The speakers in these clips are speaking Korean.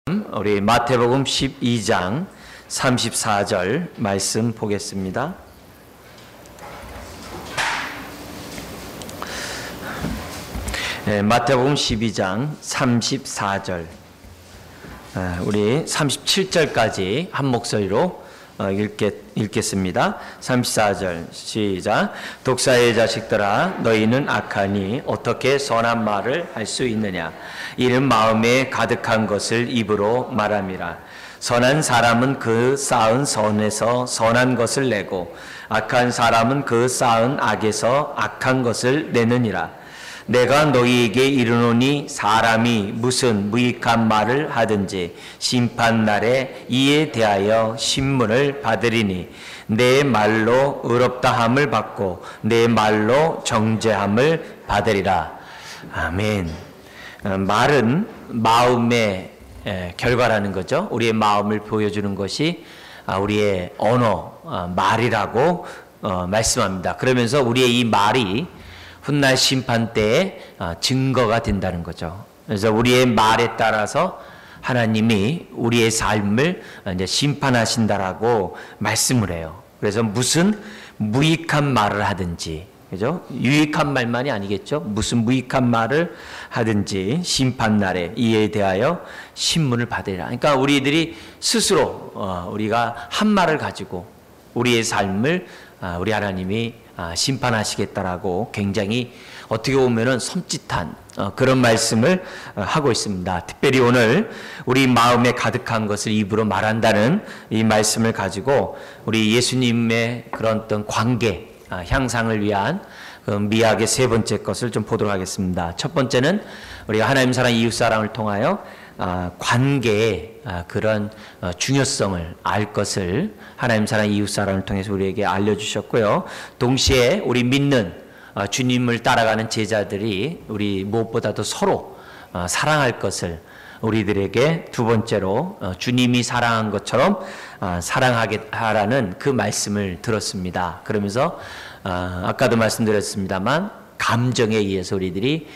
우리 마태복음 12장 34절 말씀 보겠습니다. 마태복음 12장 34절, 우리 37절까지 한 목소리로 읽겠습니다. 34절 시작. 독사의 자식들아, 너희는 악하니 어떻게 선한 말을 할 수 있느냐? 이는 마음에 가득한 것을 입으로 말함이라. 선한 사람은 그 쌓은 선에서 선한 것을 내고 악한 사람은 그 쌓은 악에서 악한 것을 내느니라. 내가 너희에게 이르노니 사람이 무슨 무익한 말을 하든지 심판날에 이에 대하여 신문을 받으리니 내 말로 의롭다함을 받고 내 말로 정죄함을 받으리라. 아멘. 말은 마음의 결과라는 거죠. 우리의 마음을 보여주는 것이 우리의 언어, 말이라고 말씀합니다. 그러면서 우리의 이 말이 훗날 심판 때에 증거가 된다는 거죠. 그래서 우리의 말에 따라서 하나님이 우리의 삶을 이제 심판하신다라고 말씀을 해요. 그래서 무슨 무익한 말을 하든지, 그죠? 유익한 말만이 아니겠죠? 무슨 무익한 말을 하든지 심판날에 이에 대하여 신문을 받으리라. 그러니까 우리들이 스스로 우리가 한 말을 가지고 우리의 삶을 우리 하나님이 심판하시겠다라고 굉장히 어떻게 보면은 섬찟한 그런 말씀을 하고 있습니다. 특별히 오늘 우리 마음에 가득한 것을 입으로 말한다는 이 말씀을 가지고 우리 예수님의 그런 어떤 관계 향상을 위한 그 미학의 세 번째 것을 좀 보도록 하겠습니다. 첫 번째는 우리가 하나님 사랑 이웃 사랑을 통하여 관계의 그런 중요성을 알 것을 하나님 사랑 이웃 사랑을 통해서 우리에게 알려주셨고요. 동시에 우리 믿는 주님을 따라가는 제자들이 우리 무엇보다도 서로 사랑할 것을 우리들에게 두 번째로 주님이 사랑한 것처럼 사랑하게 하라는 그 말씀을 들었습니다. 그러면서 아까도 말씀드렸습니다만 감정에 의해서 우리들이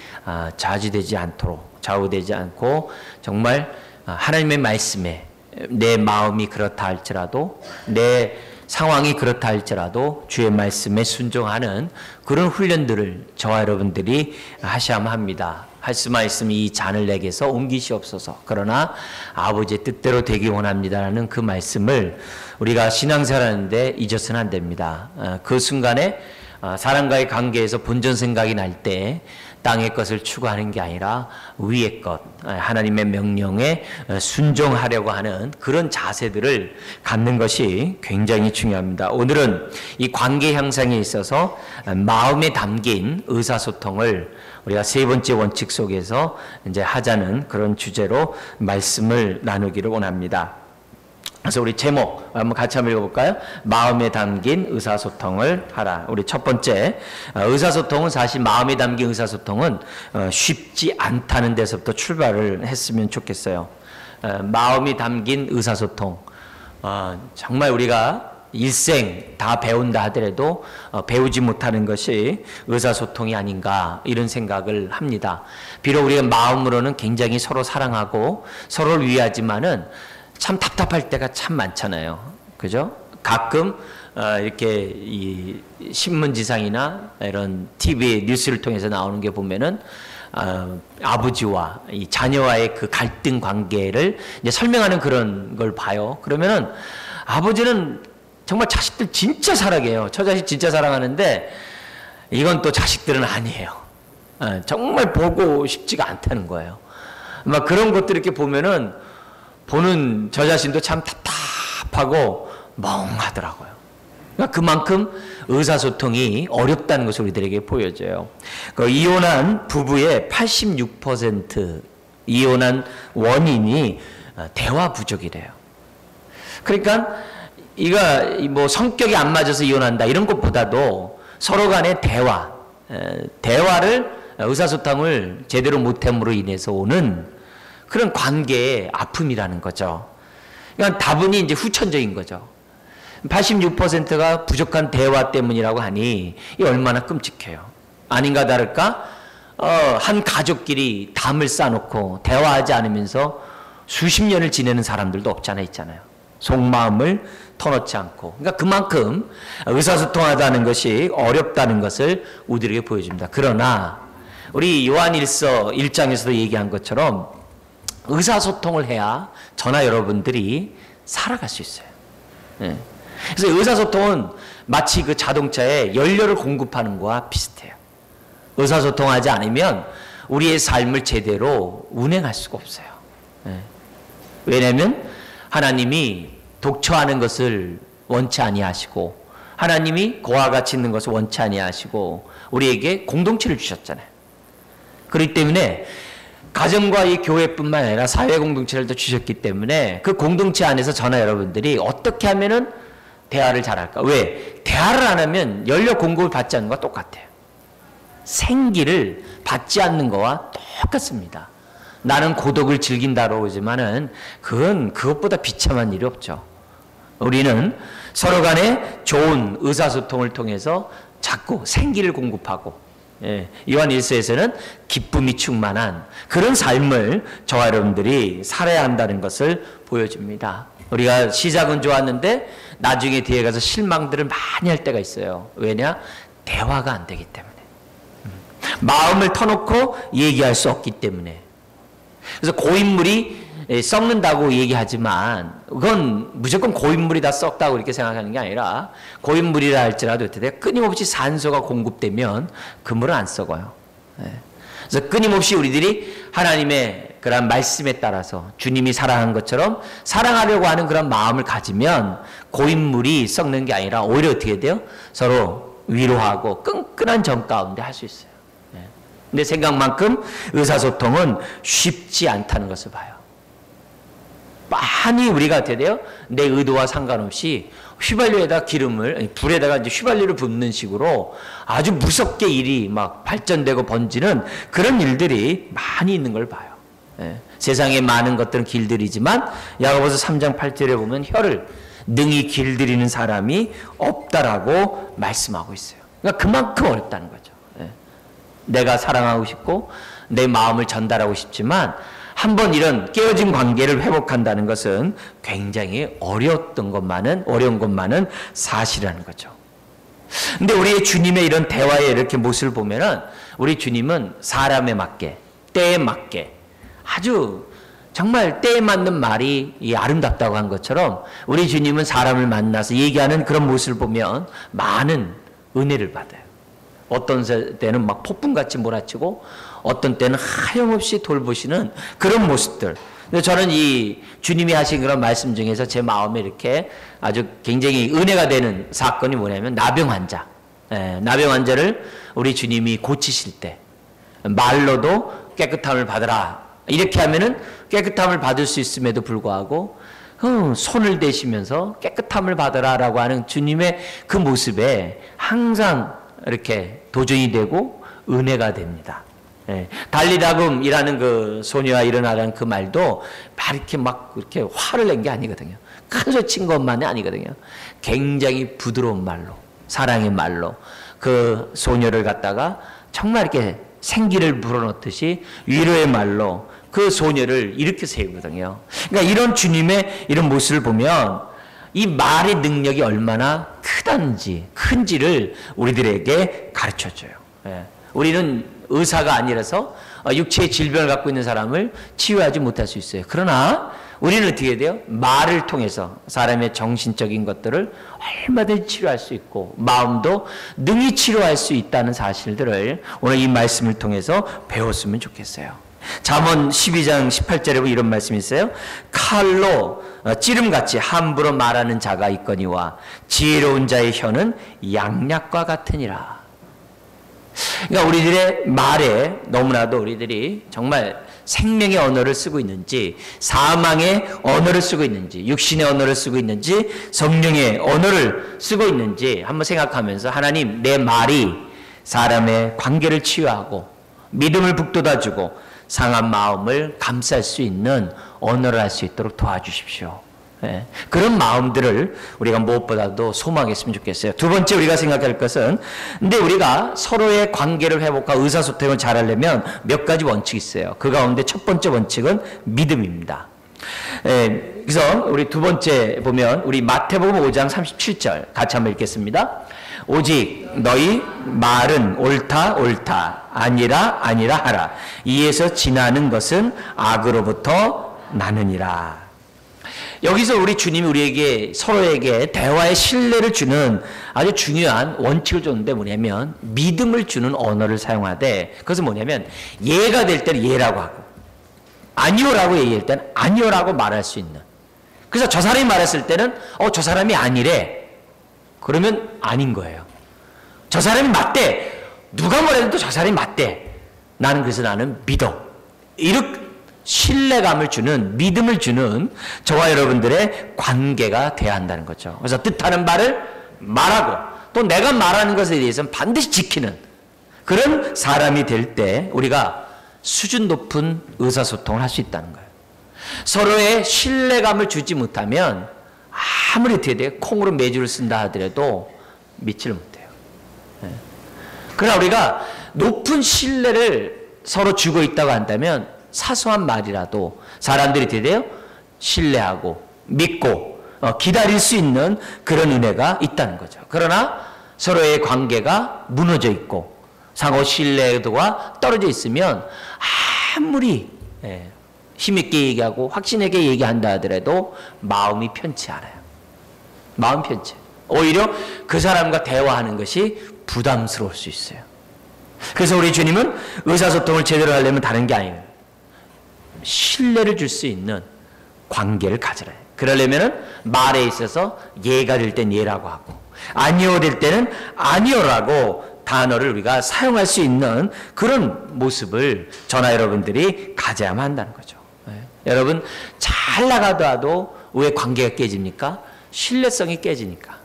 좌지되지 않고 정말 하나님의 말씀에 내 마음이 그렇다 할지라도 내 상황이 그렇다 할지라도 주의 말씀에 순종하는 그런 훈련들을 저와 여러분들이 하셔야만 합니다. 할 수만 있으면 이 잔을 내게서 옮기시옵소서. 그러나 아버지의 뜻대로 되기 원합니다라는 그 말씀을 우리가 신앙생활하는데 잊어서는 안 됩니다. 그 순간에 사람과의 관계에서 본전 생각이 날 때 땅의 것을 추구하는 게 아니라 위의 것, 하나님의 명령에 순종하려고 하는 그런 자세들을 갖는 것이 굉장히 중요합니다. 오늘은 이 관계 향상에 있어서 마음에 담긴 의사소통을 우리가 세 번째 원칙 속에서 이제 하자는 그런 주제로 말씀을 나누기를 원합니다. 그래서 우리 제목 한번 같이 한번 읽어볼까요? 마음에 담긴 의사소통을 하라. 우리 첫 번째, 의사소통은 사실 마음에 담긴 의사소통은 쉽지 않다는 데서부터 출발을 했으면 좋겠어요. 마음이 담긴 의사소통, 정말 우리가 일생 다 배운다 하더라도 배우지 못하는 것이 의사소통이 아닌가 이런 생각을 합니다. 비록 우리가 마음으로는 굉장히 서로 사랑하고 서로를 위하지만은 참 답답할 때가 참 많잖아요. 그죠? 가끔 이렇게 이 신문지상이나 이런 TV 뉴스를 통해서 나오는 게 보면은 아버지와 이 자녀와의 그 갈등 관계를 이제 설명하는 그런 걸 봐요. 그러면은 아버지는 정말 자식들 진짜 사랑해요. 처자식 진짜 사랑하는데 이건 또 자식들은 아니에요. 정말 보고 싶지가 않다는 거예요. 막 그런 것들 이렇게 보면은 보는 저 자신도 참 답답하고 멍하더라고요. 그러니까 그만큼 의사소통이 어렵다는 것을 우리들에게 보여줘요. 그 이혼한 부부의 86% 이혼한 원인이 대화 부족이래요. 그러니까 이가 뭐 성격이 안 맞아서 이혼한다 이런 것보다도 서로 간의 대화를 의사소통을 제대로 못함으로 인해서 오는 그런 관계의 아픔이라는 거죠. 그러니까 다분히 이제 후천적인 거죠. 86%가 부족한 대화 때문이라고 하니 이 얼마나 끔찍해요. 아닌가 다를까 한 가족끼리 담을 쌓아놓고 대화하지 않으면서 수십 년을 지내는 사람들도 없잖아 있잖아요. 속마음을 터놓지 않고. 그러니까 그만큼 의사소통하다는 것이 어렵다는 것을 우리에게 보여줍니다. 그러나 우리 요한일서 1장에서도 얘기한 것처럼 의사소통을 해야 저나 여러분들이 살아갈 수 있어요. 네. 그래서 의사소통은 마치 그 자동차에 연료를 공급하는 거와 비슷해요. 의사소통하지 않으면 우리의 삶을 제대로 운행할 수가 없어요. 네. 왜냐하면 하나님이 독처하는 것을 원치 아니하시고 하나님이 고와 같이 있는 것을 원치 아니하시고 우리에게 공동체를 주셨잖아요. 그렇기 때문에 가정과 이 교회뿐만 아니라 사회 공동체를 또 주셨기 때문에 그 공동체 안에서 저나 여러분들이 어떻게 하면은 대화를 잘할까? 왜? 대화를 안 하면 연료 공급을 받지 않는 것과 똑같아요. 생기를 받지 않는 것과 똑같습니다. 나는 고독을 즐긴다고 하지만은 그건 그것보다 비참한 일이 없죠. 우리는 서로 간에 좋은 의사소통을 통해서 자꾸 생기를 공급하고 요한일서에서는 기쁨이 충만한 그런 삶을 저와 여러분들이 살아야 한다는 것을 보여줍니다. 우리가 시작은 좋았는데 나중에 뒤에 가서 실망들을 많이 할 때가 있어요. 왜냐? 대화가 안 되기 때문에. 마음을 터놓고 얘기할 수 없기 때문에. 그래서 고인물이 썩는다고 얘기하지만 그건 무조건 고인물이 다 썩다고 이렇게 생각하는 게 아니라 고인물이라 할지라도 끊임없이 산소가 공급되면 그물은 안 썩어요. 그래서 끊임없이 우리들이 하나님의 그런 말씀에 따라서 주님이 사랑한 것처럼 사랑하려고 하는 그런 마음을 가지면 고인물이 썩는 게 아니라 오히려 어떻게 돼요? 서로 위로하고 끈끈한 정 가운데 할 수 있어요. 근데 생각만큼 의사소통은 쉽지 않다는 것을 봐요. 많이 우리가 어떻게 돼요? 내 의도와 상관없이 휘발유에다 기름을, 불에다가 이제 휘발유를 붓는 식으로 아주 무섭게 일이 막 발전되고 번지는 그런 일들이 많이 있는 걸 봐요. 세상에 많은 것들은 길들이지만 야고보서 3장 8절에 보면 혀를 능히 길들이는 사람이 없다라고 말씀하고 있어요. 그러니까 그만큼 어렵다는 거죠. 내가 사랑하고 싶고 내 마음을 전달하고 싶지만 한번 이런 깨어진 관계를 회복한다는 것은 굉장히 어려운 것만은 사실이라는 거죠. 근데 우리 주님의 이런 대화의 이렇게 모습을 보면은 우리 주님은 사람에 맞게, 때에 맞게 아주 정말 때에 맞는 말이 아름답다고 한 것처럼 우리 주님은 사람을 만나서 얘기하는 그런 모습을 보면 많은 은혜를 받아요. 어떤 때는 막 폭풍같이 몰아치고 어떤 때는 하염없이 돌보시는 그런 모습들. 근데 저는 이 주님이 하신 그런 말씀 중에서 제 마음에 이렇게 아주 굉장히 은혜가 되는 사건이 뭐냐면 나병 환자. 나병 환자를 우리 주님이 고치실 때 말로도 깨끗함을 받으라. 이렇게 하면은 깨끗함을 받을 수 있음에도 불구하고 손을 대시면서 깨끗함을 받으라라고 하는 주님의 그 모습에 항상 이렇게 도전이 되고 은혜가 됩니다. 달리다금이라는 그 소녀와 일어나라는 그 말도 이렇게 화를 낸 게 아니거든요. 큰 소리 친 것만이 아니거든요. 굉장히 부드러운 말로, 사랑의 말로 그 소녀를 갖다가 정말 이렇게 생기를 불어넣듯이 위로의 말로 그 소녀를 이렇게 세우거든요. 그러니까 이런 주님의 이런 모습을 보면 이 말의 능력이 얼마나 큰지를 우리들에게 가르쳐줘요. 우리는 의사가 아니라서 육체의 질병을 갖고 있는 사람을 치유하지 못할 수 있어요. 그러나 우리는 어떻게 해야 돼요? 말을 통해서 사람의 정신적인 것들을 얼마든지 치료할 수 있고 마음도 능히 치료할 수 있다는 사실들을 오늘 이 말씀을 통해서 배웠으면 좋겠어요. 잠언 12장 18절에 이런 말씀이 있어요. 칼로 찌름같이 함부로 말하는 자가 있거니와 지혜로운 자의 혀는 양약과 같으니라. 그러니까 우리들의 말에 너무나도 우리들이 정말 생명의 언어를 쓰고 있는지 사망의 언어를 쓰고 있는지 육신의 언어를 쓰고 있는지 성령의 언어를 쓰고 있는지 한번 생각하면서 하나님 내 말이 사람의 관계를 치유하고 믿음을 북돋아주고 상한 마음을 감쌀 수 있는 언어를 할 수 있도록 도와주십시오. 그런 마음들을 우리가 무엇보다도 소망했으면 좋겠어요. 두 번째 우리가 생각할 것은 근데 우리가 서로의 관계를 회복하고 의사소통을 잘하려면 몇 가지 원칙이 있어요. 그 가운데 첫 번째 원칙은 믿음입니다. 그래서 우리 두 번째 보면 우리 마태복음 5장 37절 같이 한번 읽겠습니다. 오직 너희 말은 옳다 옳다 아니라 아니라 하라. 이에서 지나는 것은 악으로부터 나느니라. 여기서 우리 주님이 우리에게 서로에게 대화의 신뢰를 주는 아주 중요한 원칙을 줬는데 뭐냐면 믿음을 주는 언어를 사용하되 그것은 뭐냐면 예가 될 때는 예라고 하고 아니오라고 얘기할 때는 아니오라고 말할 수 있는. 그래서 저 사람이 말했을 때는 저 사람이 아니래. 그러면 아닌 거예요. 저 사람이 맞대. 누가 뭐래도 저 사람이 맞대. 나는 믿어. 이렇게 신뢰감을 주는 믿음을 주는 저와 여러분들의 관계가 돼야 한다는 거죠. 그래서 뜻하는 바를 말하고 또 내가 말하는 것에 대해서는 반드시 지키는 그런 사람이 될 때 우리가 수준 높은 의사소통을 할 수 있다는 거예요. 서로의 신뢰감을 주지 못하면 아무리 어떻게 돼요? 콩으로 메주를 쓴다 하더라도 믿지를 못해요. 그러나 우리가 높은 신뢰를 서로 주고 있다고 한다면 사소한 말이라도 사람들이 어떻게 돼요? 신뢰하고 믿고 기다릴 수 있는 그런 은혜가 있다는 거죠. 그러나 서로의 관계가 무너져 있고 상호 신뢰도가 떨어져 있으면 아무리 힘있게 얘기하고 확신있게 얘기한다 하더라도 마음이 편치 않아요. 마음 편치. 오히려 그 사람과 대화하는 것이 부담스러울 수 있어요. 그래서 우리 주님은 의사소통을 제대로 하려면 다른 게 아니에요. 신뢰를 줄 수 있는 관계를 가져라. 그러려면 말에 있어서 예가 될 땐 예라고 하고 아니오 될 때는 아니오라고 단어를 우리가 사용할 수 있는 그런 모습을 저나 여러분들이 가져야만 한다는 거죠. 여러분 잘 나가더라도 왜 관계가 깨집니까? 신뢰성이 깨지니까.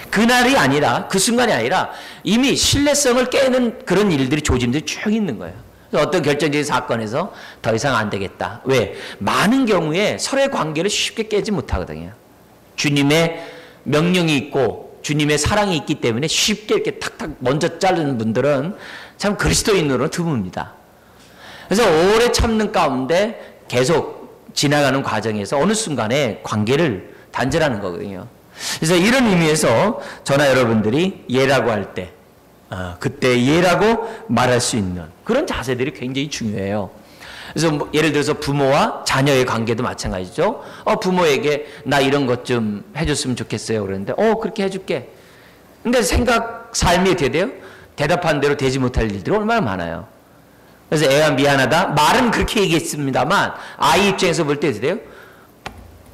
그날이 아니라 그 순간이 아니라 이미 신뢰성을 깨는 그런 일들이 조짐들이 쭉 있는 거예요. 어떤 결정적인 사건에서 더 이상 안 되겠다. 왜? 많은 경우에 서로의 관계를 쉽게 깨지 못하거든요. 주님의 명령이 있고 주님의 사랑이 있기 때문에 쉽게 이렇게 탁탁 먼저 자르는 분들은 참 그리스도인으로는 드뭅니다. 그래서 오래 참는 가운데 계속 지나가는 과정에서 어느 순간에 관계를 단절하는 거거든요. 그래서 이런 의미에서 저나 여러분들이 예라고 할 때 그때 예라고 말할 수 있는 그런 자세들이 굉장히 중요해요. 그래서 뭐 예를 들어서 부모와 자녀의 관계도 마찬가지죠. 부모에게 나 이런 것 좀 해줬으면 좋겠어요. 그러는데 그렇게 해줄게. 근데 삶이 어떻게 돼요? 대답한 대로 되지 못할 일들이 얼마나 많아요. 그래서 애가 미안하다. 말은 그렇게 얘기했습니다만 아이 입장에서 볼 때 어떻게 돼요?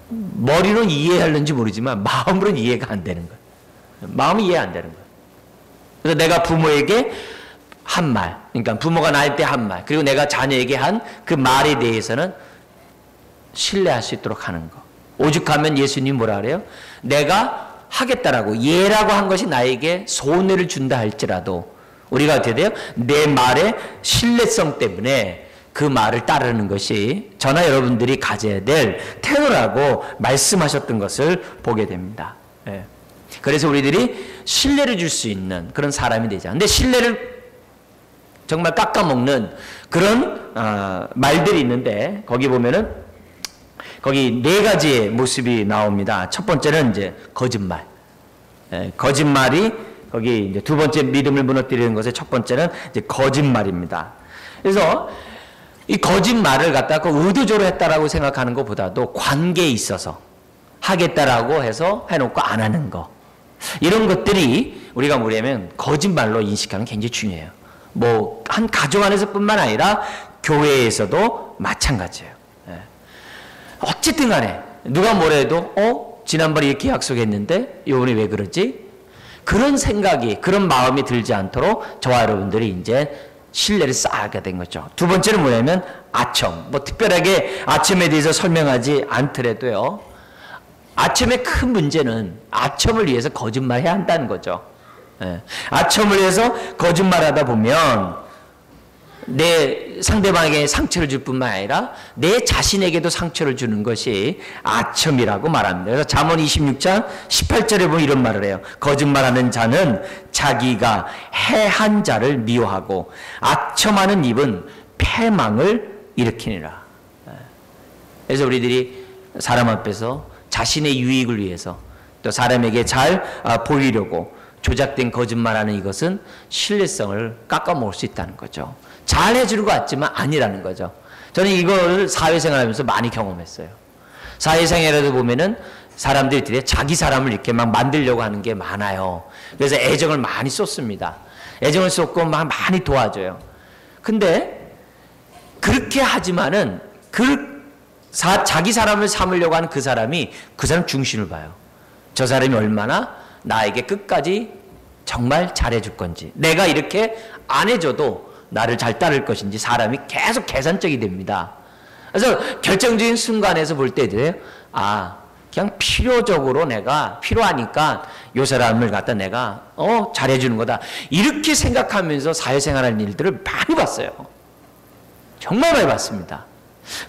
머리로는 이해하는지 모르지만 마음으로는 이해가 안 되는 거예요. 마음이 이해 안 되는 거예요. 그래서 내가 부모에게 한 말, 그러니까 부모가 나한테 한 말, 그리고 내가 자녀에게 한 그 말에 대해서는 신뢰할 수 있도록 하는 거. 오죽하면 예수님 뭐라 그래요? 내가 하겠다라고 예라고 한 것이 나에게 손해를 준다 할지라도 우리가 어떻게 돼요? 내 말의 신뢰성 때문에 그 말을 따르는 것이 저나 여러분들이 가져야 될 태도라고 말씀하셨던 것을 보게 됩니다. 그래서 우리들이 신뢰를 줄 수 있는 그런 사람이 되자. 근데 신뢰를 정말 깎아먹는 그런 말들이 있는데 거기 보면은 거기 네 가지의 모습이 나옵니다. 첫 번째는 이제 거짓말. 거짓말이 거기 이제 두 번째 믿음을 무너뜨리는 것의 첫 번째는 이제 거짓말입니다. 그래서 이 거짓말을 갖다가 의도적으로 했다라고 생각하는 것보다도 관계에 있어서 하겠다라고 해서 해놓고 안 하는 거. 이런 것들이 우리가 뭐냐면 거짓말로 인식하는 게 굉장히 중요해요. 뭐 한 가족 안에서뿐만 아니라 교회에서도 마찬가지예요. 어쨌든 간에 누가 뭐래도 지난번에 이렇게 약속했는데 이번에 왜 그러지? 그런 생각이 그런 마음이 들지 않도록 저와 여러분들이 이제 신뢰를 쌓게 된 거죠. 두 번째는 뭐냐면 아첨. 뭐 특별하게 아첨에 대해서 설명하지 않더라도요. 아첨의 큰 문제는 아첨을 위해서 거짓말해야 한다는 거죠. 아첨을 위해서 거짓말하다 보면 내 상대방에게 상처를 줄 뿐만 아니라 내 자신에게도 상처를 주는 것이 아첨이라고 말합니다. 그래서 잠언 26장 18절에 보면 이런 말을 해요. 거짓말하는 자는 자기가 해한 자를 미워하고 아첨하는 입은 패망을 일으키니라. 그래서 우리들이 사람 앞에서 자신의 유익을 위해서 또 사람에게 잘 보이려고 조작된 거짓말하는 이것은 신뢰성을 깎아먹을 수 있다는 거죠. 잘 해주는 것 같지만 아니라는 거죠. 저는 이거를 사회생활하면서 많이 경험했어요. 사회생활에도 보면은 사람들이 자기 사람을 이렇게 막 만들려고 하는 게 많아요. 그래서 애정을 많이 쏟습니다. 애정을 쏟고 막 많이 도와줘요. 근데 그렇게 하지만은 자기 사람을 삼으려고 하는 그 사람이 그 사람 중심을 봐요. 저 사람이 얼마나 나에게 끝까지 정말 잘해줄 건지, 내가 이렇게 안 해줘도 나를 잘 따를 것인지 사람이 계속 계산적이 됩니다. 그래서 결정적인 순간에서 볼 때도 그냥 필요적으로 내가 필요하니까 이 사람을 갖다 내가 잘해주는 거다, 이렇게 생각하면서 사회생활하는 일들을 많이 봤어요. 정말 많이 봤습니다.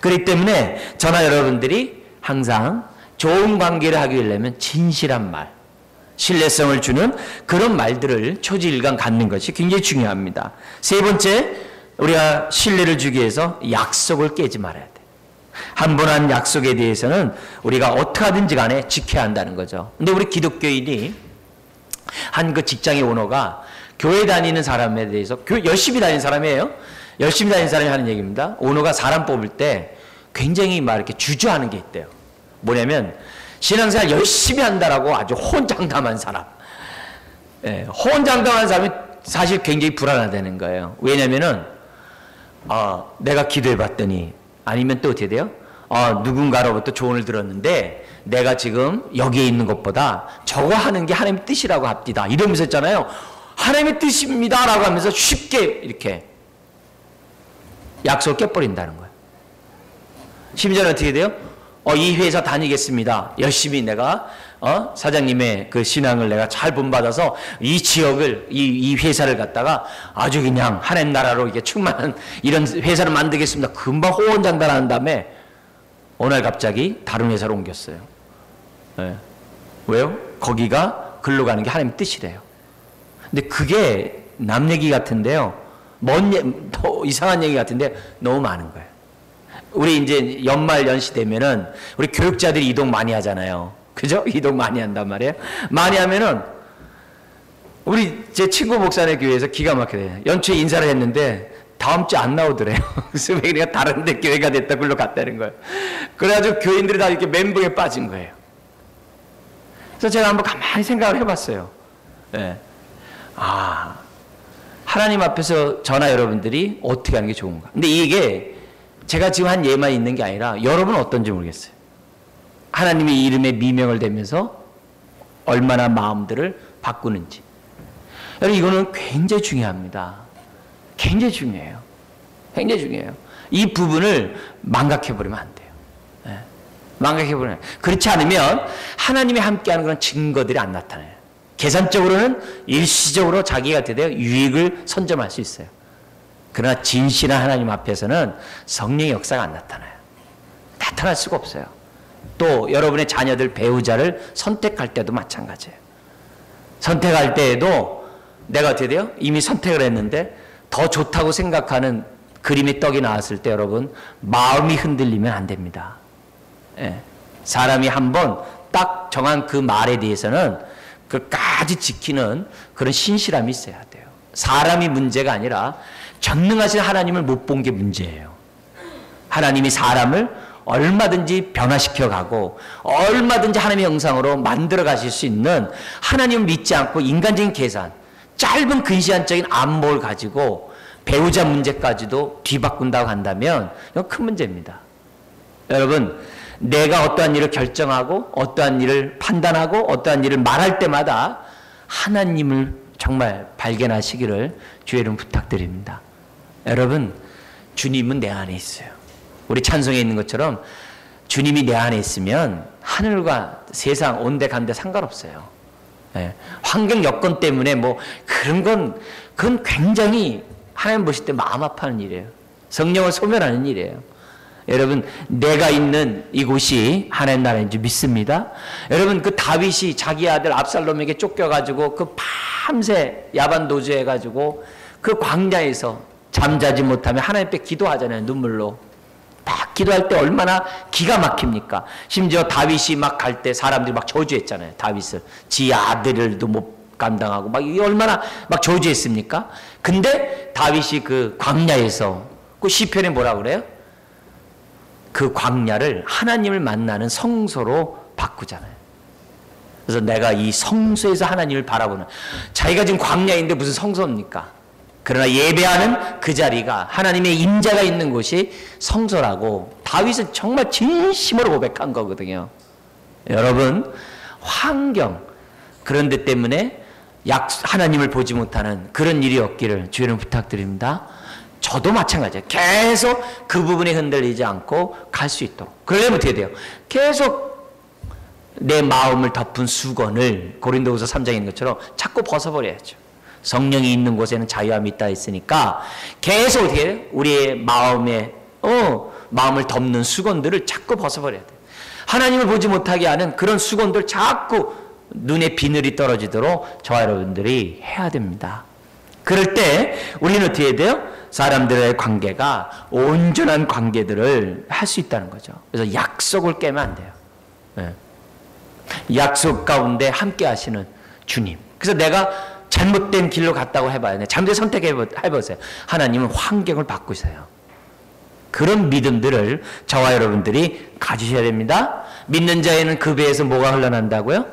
그렇기 때문에 저나 여러분들이 항상 좋은 관계를 하기 위해서는 진실한 말, 신뢰성을 주는 그런 말들을 초지일관 갖는 것이 굉장히 중요합니다. 세 번째, 우리가 신뢰를 주기 위해서 약속을 깨지 말아야 돼. 한 번 한 약속에 대해서는 우리가 어떻게 하든지 간에 지켜야 한다는 거죠. 근데 우리 기독교인이 한 그 직장의 오너가 교회 다니는 사람에 대해서, 열심히 다니는 사람이에요. 열심히 다니는 사람이 하는 얘기입니다. 오너가 사람 뽑을 때 굉장히 막 이렇게 주저하는 게 있대요. 뭐냐면 신앙생활 열심히 한다라고 아주 호언장담한 사람, 호언장담한 사람이 사실 굉장히 불안하다는 거예요. 왜냐면은 내가 기도해 봤더니, 아니면 또 어떻게 돼요? 누군가로부터 조언을 들었는데 내가 지금 여기에 있는 것보다 저거 하는 게 하나님의 뜻이라고 합디다, 이러면서 있잖아요. 하나님의 뜻입니다 라고 하면서 쉽게 이렇게 약속을 깨버린다는 거예요. 심지어는 어떻게 돼요? 이 회사 다니겠습니다. 열심히 내가 사장님의 그 신앙을 내가 잘 본받아서 이 지역을, 이 회사를 갖다가 아주 그냥 하나님 나라로 이게 충만한 이런 회사를 만들겠습니다. 금방 호언장담한 다음에 어느 날 갑자기 다른 회사로 옮겼어요. 왜요? 거기가 글로 가는 게 하나님 뜻이래요. 근데 그게 남 얘기 같은데요, 더 이상한 얘기 같은데 너무 많은 거예요. 우리 이제 연말 연시 되면은 우리 교육자들이 이동 많이 하잖아요. 그죠? 이동 많이 한단 말이에요. 많이 하면은 우리 제 친구 목사네 교회에서 기가 막히게 연초에 인사를 했는데 다음 주에 안 나오더래요. 그래서 우리가 다른 데 교회가 됐다 글로 갔다는 거예요. 그래가지고 교인들이 다 이렇게 멘붕에 빠진 거예요. 그래서 제가 한번 가만히 생각을 해봤어요. 하나님 앞에서 저나 여러분들이 어떻게 하는 게 좋은가. 근데 이게 제가 지금 한 예만 있는 게 아니라 여러분은 어떤지 모르겠어요. 하나님의 이름에 미명을 대면서 얼마나 마음들을 바꾸는지. 여러분, 이거는 굉장히 중요합니다. 굉장히 중요해요. 굉장히 중요해요. 이 부분을 망각해버리면 안 돼요. 망각해버리면. 그렇지 않으면 하나님이 함께하는 그런 증거들이 안 나타나요. 계산적으로는 일시적으로 자기가 되어 유익을 선점할 수 있어요. 그러나 진실한 하나님 앞에서는 성령의 역사가 안 나타나요. 나타날 수가 없어요. 또 여러분의 자녀들, 배우자를 선택할 때도 마찬가지예요. 선택할 때에도 내가 어떻게 돼요? 이미 선택을 했는데 더 좋다고 생각하는 그림의 떡이 나왔을 때 여러분, 마음이 흔들리면 안 됩니다. 사람이 한번 딱 정한 그 말에 대해서는 그까지 지키는 그런 신실함이 있어야 돼요. 사람이 문제가 아니라 전능하신 하나님을 못 본 게 문제예요. 하나님이 사람을 얼마든지 변화시켜 가고 얼마든지 하나님의 형상으로 만들어 가실 수 있는, 하나님을 믿지 않고 인간적인 계산, 짧은 근시안적인 안목을 가지고 배우자 문제까지도 뒤바꾼다고 한다면 이건 큰 문제입니다. 여러분, 내가 어떠한 일을 결정하고 어떠한 일을 판단하고 어떠한 일을 말할 때마다 하나님을 정말 발견하시기를 주의 이름 부탁드립니다. 여러분, 주님은 내 안에 있어요. 우리 찬송에 있는 것처럼 주님이 내 안에 있으면 하늘과 세상 온데 간데 상관없어요. 환경 여건 때문에 뭐 그건 굉장히 하나님 보실 때 마음 아파하는 일이에요. 성령을 소멸하는 일이에요. 여러분, 내가 있는 이곳이 하나님 나라인 줄 믿습니다. 여러분, 그 다윗이 자기 아들 압살롬에게 쫓겨가지고 그 밤새 야반 도주해가지고 그 광야에서 잠자지 못하며 하나님 앞에 기도하잖아요. 눈물로. 막 기도할 때 얼마나 기가 막힙니까? 심지어 다윗이 막 갈 때 사람들이 막 저주했잖아요. 다윗을. 지 아들들도 못 감당하고 막 이게 얼마나 막 저주했습니까? 근데 다윗이 그 광야에서 그 시편에 뭐라 그래요? 그 광야를 하나님을 만나는 성소로 바꾸잖아요. 그래서 내가 이 성소에서 하나님을 바라보는, 자기가 지금 광야인데 무슨 성소입니까? 그러나 예배하는 그 자리가 하나님의 임재가 있는 곳이 성소라고 다윗은 정말 진심으로 고백한 거거든요. 여러분, 환경 그런 데 때문에 하나님을 보지 못하는 그런 일이 없기를 주의를 부탁드립니다. 저도 마찬가지예요. 계속 그 부분에 흔들리지 않고 갈 수 있도록. 그러려면 어떻게 돼요? 계속 내 마음을 덮은 수건을 고린도후서 3장에 있는 것처럼 자꾸 벗어버려야죠. 성령이 있는 곳에는 자유함이 있다 했으니까 계속 어떻게 해요? 우리의 마음을 덮는 수건들을 자꾸 벗어버려야 돼요. 하나님을 보지 못하게 하는 그런 수건들 자꾸 눈에 비늘이 떨어지도록 저와 여러분들이 해야 됩니다. 그럴 때 우리는 어떻게 해야 돼요? 사람들의 관계가 온전한 관계들을 할 수 있다는 거죠. 그래서 약속을 깨면 안 돼요. 네. 약속 가운데 함께 하시는 주님. 그래서 내가 잘못된 길로 갔다고 해봐요. 잘못된 선택해보세요. 하나님은 환경을 바꾸세요. 그런 믿음들을 저와 여러분들이 가지셔야 됩니다. 믿는 자에는 그 배에서 뭐가 흘러난다고요?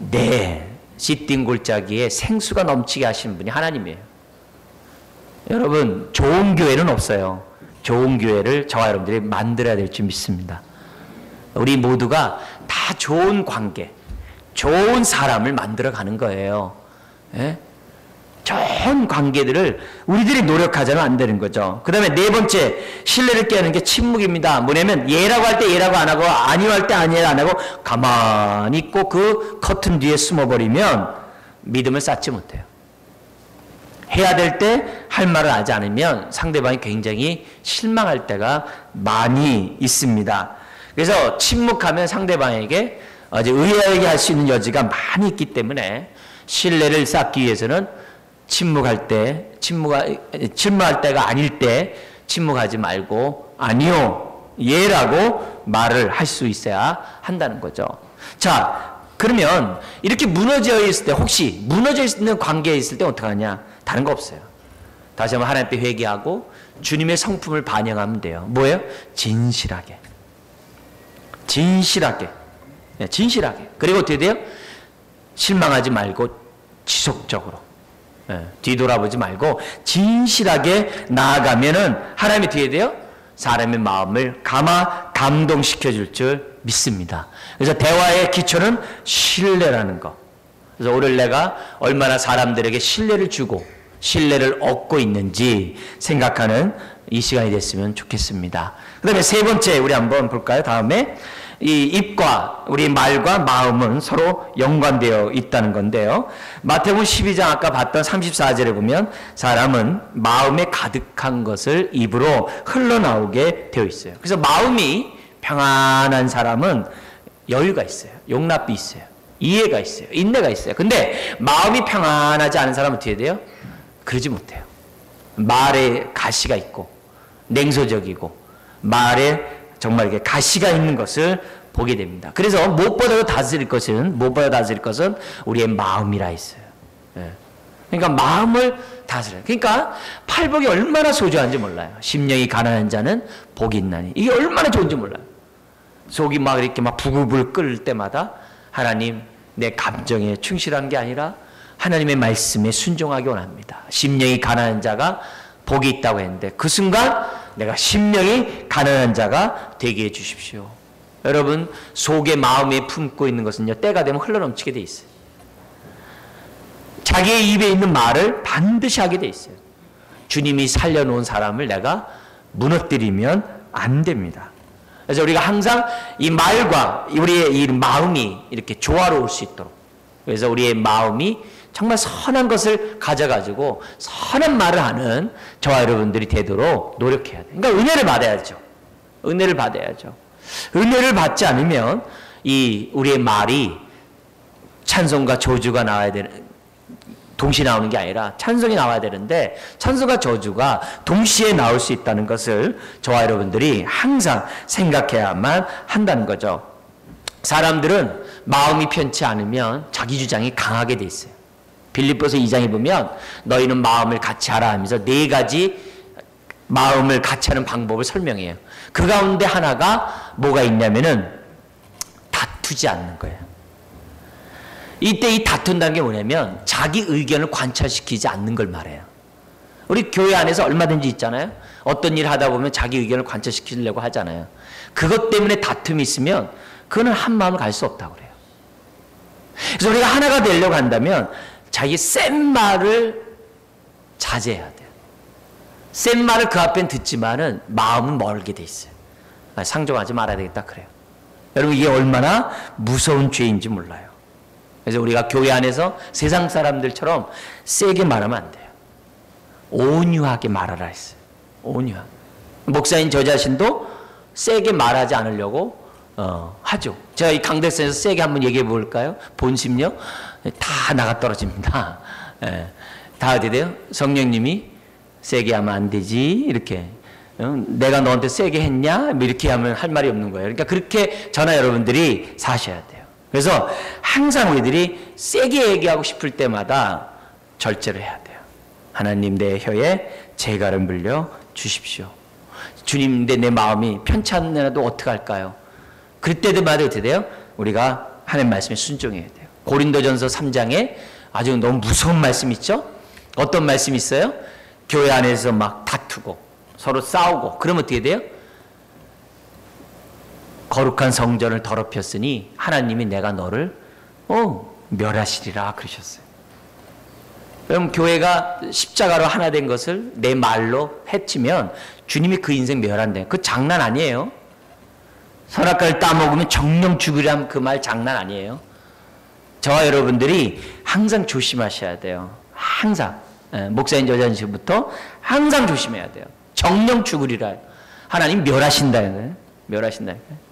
네, 씨띵 골짜기에 생수가 넘치게 하시는 분이 하나님이에요. 여러분, 좋은 교회는 없어요. 좋은 교회를 저와 여러분들이 만들어야 될 줄 믿습니다. 우리 모두가 다 좋은 관계, 좋은 사람을 만들어 가는 거예요. 예? 좋은 관계들을 우리들이 노력하자면 안 되는 거죠. 그 다음에 네 번째, 신뢰를 깨는 게 침묵입니다. 뭐냐면 예라고 할 때 예라고 안 하고 아니요 할 때 아니요 안 하고 가만히 있고 그 커튼 뒤에 숨어버리면 믿음을 쌓지 못해요. 해야 될 때 할 말을 하지 않으면 상대방이 굉장히 실망할 때가 많이 있습니다. 그래서 침묵하면 상대방에게 아주 의아하게 할 수 있는 여지가 많이 있기 때문에 신뢰를 쌓기 위해서는 침묵할 때가 아닐 때 침묵하지 말고 아니요, 예라고 말을 할 수 있어야 한다는 거죠. 자, 그러면 이렇게 무너져 있을 때, 혹시 무너져 있는 관계에 있을 때 어떡하냐? 다른 거 없어요. 다시 한번 하나님 앞에 회개하고 주님의 성품을 반영하면 돼요. 뭐예요? 진실하게. 그리고 어떻게 돼요? 실망하지 말고 지속적으로 뒤돌아보지 말고 진실하게 나아가면은 하나님이 어떻게 돼요? 사람의 마음을 감동시켜 줄 줄 믿습니다. 그래서 대화의 기초는 신뢰라는 거. 그래서 오늘 내가 얼마나 사람들에게 신뢰를 주고 신뢰를 얻고 있는지 생각하는 이 시간이 됐으면 좋겠습니다. 그 다음에 세 번째 우리 한번 볼까요? 다음에 이 입과 우리 말과 마음은 서로 연관되어 있다는 건데요. 마태복음 12장 아까 봤던 34절에 보면 사람은 마음에 가득한 것을 입으로 흘러나오게 되어 있어요. 그래서 마음이 평안한 사람은 여유가 있어요. 용납이 있어요. 이해가 있어요. 인내가 있어요. 근데 마음이 평안하지 않은 사람은 어떻게 돼요? 그러지 못해요. 말에 가시가 있고 냉소적이고 말에 정말 이렇게 가시가 있는 것을 보게 됩니다. 그래서 무엇보다도 다스릴 것은 우리의 마음이라 했어요. 그러니까 마음을 다스려요. 그러니까 팔복이 얼마나 소중한지 몰라요. 심령이 가난한 자는 복이 있나니. 이게 얼마나 좋은지 몰라요. 속이 막 이렇게 막 부글부글 끓을 때마다 하나님, 내 감정에 충실한 게 아니라 하나님의 말씀에 순종하기 원합니다. 심령이 가난한 자가 복이 있다고 했는데 그 순간 내가 심령이 가난한 자가 되게 해주십시오. 여러분, 속에 마음에 품고 있는 것은요, 때가 되면 흘러넘치게 돼 있어요. 자기의 입에 있는 말을 반드시 하게 돼 있어요. 주님이 살려놓은 사람을 내가 무너뜨리면 안 됩니다. 그래서 우리가 항상 이 말과 우리의 이 마음이 이렇게 조화로울 수 있도록, 그래서 우리의 마음이 정말 선한 것을 가져가지고 선한 말을 하는 저와 여러분들이 되도록 노력해야 돼요. 그러니까 은혜를 받아야죠. 은혜를 받지 않으면 이 우리의 말이 찬송과 조주가 나와야 되는, 동시에 나오는 게 아니라 찬송이 나와야 되는데 찬송과 저주가 동시에 나올 수 있다는 것을 저와 여러분들이 항상 생각해야만 한다는 거죠. 사람들은 마음이 편치 않으면 자기 주장이 강하게 돼 있어요. 빌립보서 2장에 보면 너희는 마음을 같이 하라 하면서 4가지 마음을 같이 하는 방법을 설명해요. 그 가운데 하나가 뭐가 있냐면은 다투지 않는 거예요. 이때 이 다툰다는 게 뭐냐면 자기 의견을 관철시키지 않는 걸 말해요. 우리 교회 안에서 얼마든지 있잖아요. 어떤 일 하다 보면 자기 의견을 관철시키려고 하잖아요. 그것 때문에 다툼이 있으면 그거는 한 마음을 갈 수 없다고 그래요. 그래서 우리가 하나가 되려고 한다면 자기 센 말을 자제해야 돼요. 센 말을 그 앞엔 듣지만은 마음은 멀게 돼 있어요. 상종하지 말아야 되겠다 그래요. 여러분 이게 얼마나 무서운 죄인지 몰라요. 그래서 우리가 교회 안에서 세상 사람들처럼 세게 말하면 안 돼요. 온유하게 말하라 했어요. 온유하게. 목사인 저 자신도 세게 말하지 않으려고 하죠. 제가 이 강대선에서 세게 한번 얘기해 볼까요? 본심요? 다 나가 떨어집니다. 예. 다 어디 돼요? 성령님이 세게 하면 안 되지 이렇게 내가 너한테 세게 했냐? 이렇게 하면 할 말이 없는 거예요. 그러니까 그렇게 저나 여러분들이 사셔야 돼요. 그래서 항상 우리들이 세게 얘기하고 싶을 때마다 절제를 해야 돼요. 하나님 내 혀에 재갈을 물려 주십시오. 주님 내 마음이 편치 않느라도 어떻게 할까요? 그때마다 어떻게 돼요? 우리가 하나님 말씀에 순종해야 돼요. 고린도전서 3장에 아주 너무 무서운 말씀 있죠? 어떤 말씀이 있어요? 교회 안에서 막 다투고 서로 싸우고 그러면 어떻게 돼요? 거룩한 성전을 더럽혔으니 하나님이 내가 너를 멸하시리라 그러셨어요. 그럼 교회가 십자가로 하나 된 것을 내 말로 해치면 주님이 그 인생 멸한대. 그 장난 아니에요. 선악과를 따먹으면 정령 죽으리란 그 말 장난 아니에요. 저와 여러분들이 항상 조심하셔야 돼요. 항상. 목사인 저자님부터 항상 조심해야 돼요. 정령 죽으리라. 하나님 멸하신다는 거예요. 멸하신다는 거예요.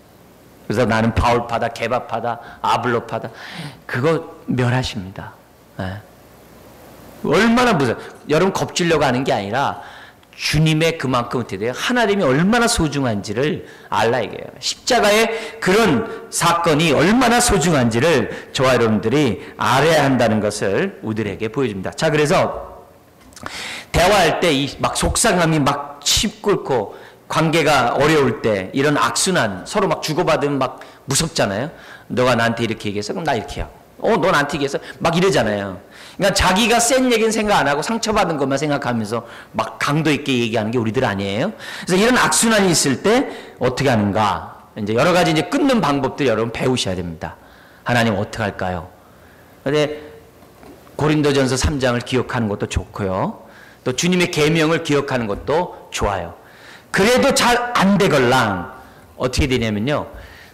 그래서 나는 바울파다, 게바파다, 아블로파다. 그거 멸하십니다. 얼마나 무서워. 여러분 겁주려고 하는 게 아니라 주님의 그만큼 어떻게 돼요? 하나님이 얼마나 소중한지를 알라 이게요. 십자가의 그런 사건이 얼마나 소중한지를 저와 여러분들이 알아야 한다는 것을 우리들에게 보여줍니다. 자, 그래서 대화할 때 이 막 속상함이 막 침 끓고 관계가 어려울 때 이런 악순환 서로 막 주고받으면 막 무섭잖아요. 너가 나한테 이렇게 얘기해서 그럼 나 이렇게 하고 너 나한테 얘기해서 막 이러잖아요. 그러니까 자기가 센 얘기는 생각 안 하고 상처받은 것만 생각하면서 막 강도 있게 얘기하는 게 우리들 아니에요. 그래서 이런 악순환이 있을 때 어떻게 하는가? 이제 여러 가지 이제 끊는 방법들 여러분 배우셔야 됩니다. 하나님 어떻게 할까요? 근데 고린도전서 3장을 기억하는 것도 좋고요. 또 주님의 계명을 기억하는 것도 좋아요. 그래도 잘 안 되걸랑 어떻게 되냐면요.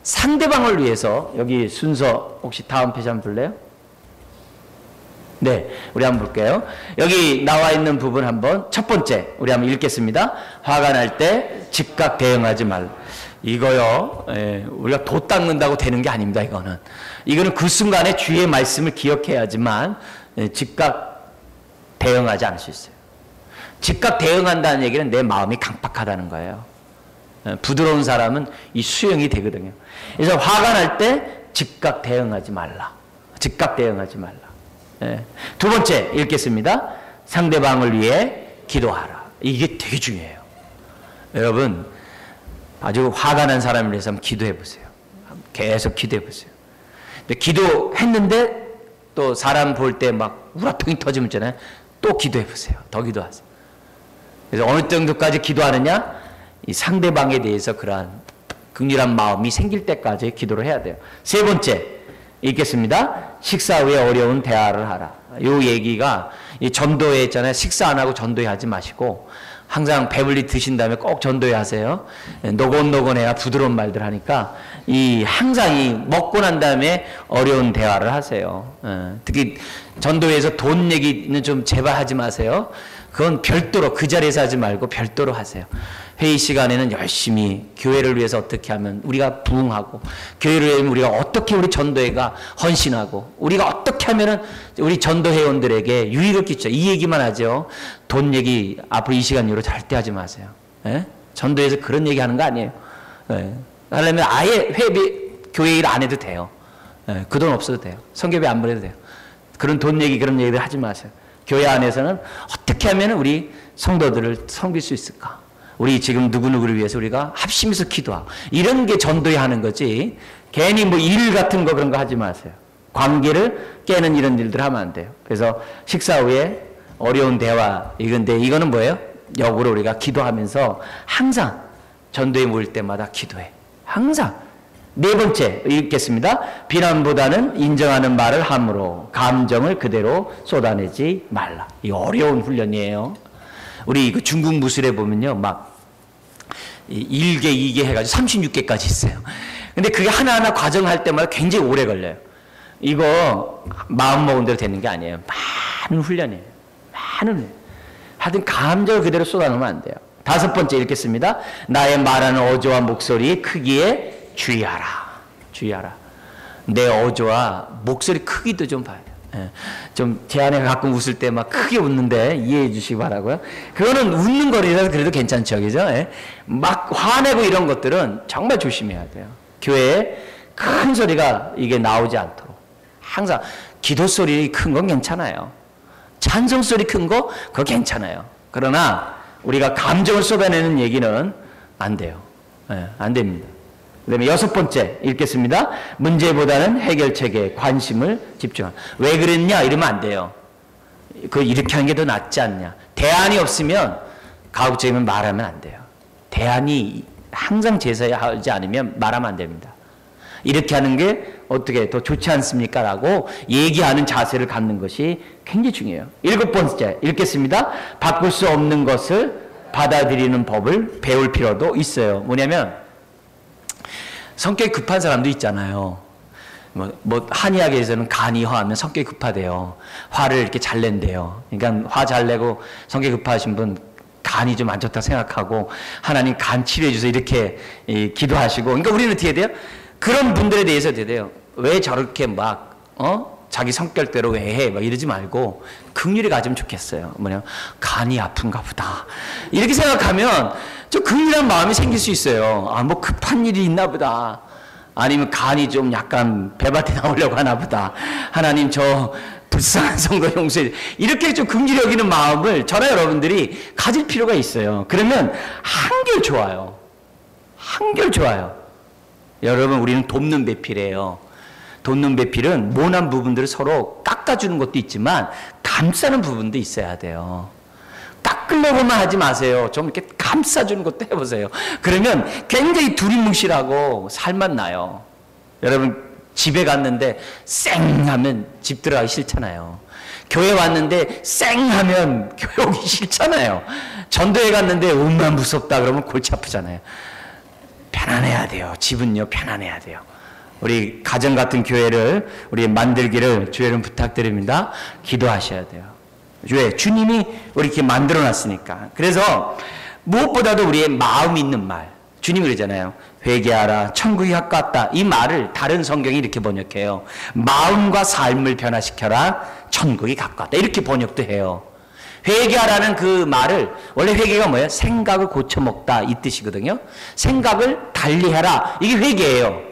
상대방을 위해서 여기 순서 혹시 다음 페이지 한번 볼래요? 네, 우리 한번 볼게요. 여기 나와 있는 부분 한번 첫 번째 우리 한번 읽겠습니다. 화가 날 때 즉각 대응하지 말라. 이거요. 우리가 도 닦는다고 되는 게 아닙니다. 이거는 그 순간에 주의 말씀을 기억해야지만 즉각 대응하지 않을 수 있어요. 즉각 대응한다는 얘기는 내 마음이 강팍하다는 거예요. 부드러운 사람은 이 수용이 되거든요. 그래서 화가 날 때 즉각 대응하지 말라. 즉각 대응하지 말라. 두 번째 읽겠습니다. 상대방을 위해 기도하라. 이게 되게 중요해요. 여러분 아주 화가 난 사람을 위해서 한번 기도해 보세요. 계속 기도해 보세요. 근데 기도했는데 또 사람 볼 때 막 우라통이 터지면 있잖아요. 또 기도해 보세요. 더 기도하세요. 그래서 어느 정도까지 기도하느냐? 이 상대방에 대해서 그러한 긍휼한 마음이 생길 때까지 기도를 해야 돼요. 세 번째 읽겠습니다. 식사 후에 어려운 대화를 하라. 이 얘기가 이 전도회 있잖아요. 식사 안 하고 전도회 하지 마시고 항상 배불리 드신 다음에 꼭 전도회 하세요. 노곤노곤해야 부드러운 말들 하니까 항상 먹고 난 다음에 어려운 대화를 하세요. 특히 전도회에서 돈 얘기는 좀 제발 하지 마세요. 그건 별도로 그 자리에서 하지 말고 별도로 하세요. 회의 시간에는 열심히 교회를 위해서 어떻게 하면 우리가 부흥하고, 교회를 위해 우리가 어떻게 우리 전도회가 헌신하고, 우리가 어떻게 하면은 우리 전도회원들에게 유익을 끼쳐, 이 얘기만 하죠. 돈 얘기 앞으로 이 시간 이후로 절대 하지 마세요. 예? 전도회에서 그런 얘기 하는 거 아니에요. 예. 하려면 아예 교회 일 안 해도 돼요. 예. 그 돈 없어도 돼요. 성교비 안 보내도 돼요. 그런 돈 얘기 그런 얘기들 하지 마세요. 교회 안에서는 어떻게 하면 우리 성도들을 섬길 수 있을까? 우리 지금 누구누구를 위해서 우리가 합심해서 기도하고, 이런 게 전도에 하는 거지, 괜히 뭐 일 같은 거 그런 거 하지 마세요. 관계를 깨는 이런 일들 하면 안 돼요. 그래서 식사 후에 어려운 대화, 이거는 뭐예요? 역으로 우리가 기도하면서 항상 전도에 모일 때마다 기도해. 항상. 네 번째 읽겠습니다. 비난보다는 인정하는 말을 함으로 감정을 그대로 쏟아내지 말라. 이 어려운 훈련이에요. 우리 그 중국 무술에 보면요, 막 1개, 2개 해가지고 36개까지 있어요. 근데 그게 하나하나 과정할 때마다 굉장히 오래 걸려요. 이거 마음 먹은 대로 되는 게 아니에요. 많은 훈련이에요. 많은 훈련. 하여튼 감정을 그대로 쏟아내면 안 돼요. 다섯 번째 읽겠습니다. 나의 말하는 어조와 목소리의 크기에 주의하라. 주의하라. 내 어조와 목소리 크기도 좀 봐야 돼요. 예. 좀 제 아내가 가끔 웃을 때 막 크게 웃는데 이해해 주시기 바라고요. 그거는 웃는 거리라서 그래도 괜찮죠, 그죠? 예. 막 화내고 이런 것들은 정말 조심해야 돼요. 교회에 큰 소리가 이게 나오지 않도록 항상 기도 소리 큰 건 괜찮아요. 찬송 소리 큰 거 그거 괜찮아요. 그러나 우리가 감정을 쏟아내는 얘기는 안 돼요. 예, 안 됩니다. 그 다음에 여섯 번째 읽겠습니다. 문제보다는 해결책에 관심을 집중하라. 왜 그랬냐 이러면 안 돼요. 그 이렇게 하는 게 더 낫지 않냐. 대안이 없으면 가급적이면 말하면 안 돼요. 대안이 항상 제시하지 않으면 말하면 안 됩니다. 이렇게 하는 게 어떻게 더 좋지 않습니까? 라고 얘기하는 자세를 갖는 것이 굉장히 중요해요. 일곱 번째 읽겠습니다. 바꿀 수 없는 것을 받아들이는 법을 배울 필요도 있어요. 뭐냐면 성격이 급한 사람도 있잖아요. 뭐 한의학에서는 간이 화하면 성격이 급하대요. 화를 이렇게 잘 낸대요. 그러니까 화 잘 내고 성격이 급하신 분 간이 좀 안 좋다 생각하고 하나님 간 치료해 주세요 이렇게 기도하시고. 그러니까 우리는 어떻게 돼요? 그런 분들에 대해서 어떻게 돼요? 왜 저렇게 막 자기 성격대로 왜 해? 막 이러지 말고 긍휼히 가지면 좋겠어요. 뭐냐, 간이 아픈가 보다. 이렇게 생각하면 좀 긍휼한 마음이 생길 수 있어요. 아, 뭐 급한 일이 있나 보다. 아니면 간이 좀 약간 배밭에 나오려고 하나 보다. 하나님 저 불쌍한 성도 용서해. 이렇게 좀 긍휼히 여기는 마음을 저나 여러분들이 가질 필요가 있어요. 그러면 한결 좋아요. 한결 좋아요. 여러분, 우리는 돕는 배필이에요. 돕는 배필은 모난 부분들을 서로 깎아주는 것도 있지만 감싸는 부분도 있어야 돼요. 깎으려고만 하지 마세요. 좀 이렇게 감싸주는 것도 해보세요. 그러면 굉장히 두리뭉실하고 살맛 나요. 여러분, 집에 갔는데 쌩 하면 집 들어가기 싫잖아요. 교회 왔는데 쌩 하면 교회 오기 싫잖아요. 전도회 갔는데 음만 무섭다 그러면 골치 아프잖아요. 편안해야 돼요. 집은요, 편안해야 돼요. 우리 가정 같은 교회를 우리 만들기를 주여름 부탁드립니다. 기도하셔야 돼요. 왜? 주님이 우리 이렇게 만들어 놨으니까. 그래서 무엇보다도 우리의 마음이 있는 말. 주님이 그러잖아요. 회개하라, 천국이 가깝다. 이 말을 다른 성경이 이렇게 번역해요. 마음과 삶을 변화시켜라, 천국이 가깝다. 이렇게 번역도 해요. 회개하라는 그 말을, 원래 회개가 뭐예요? 생각을 고쳐먹다 이 뜻이거든요. 생각을 달리해라. 이게 회개예요.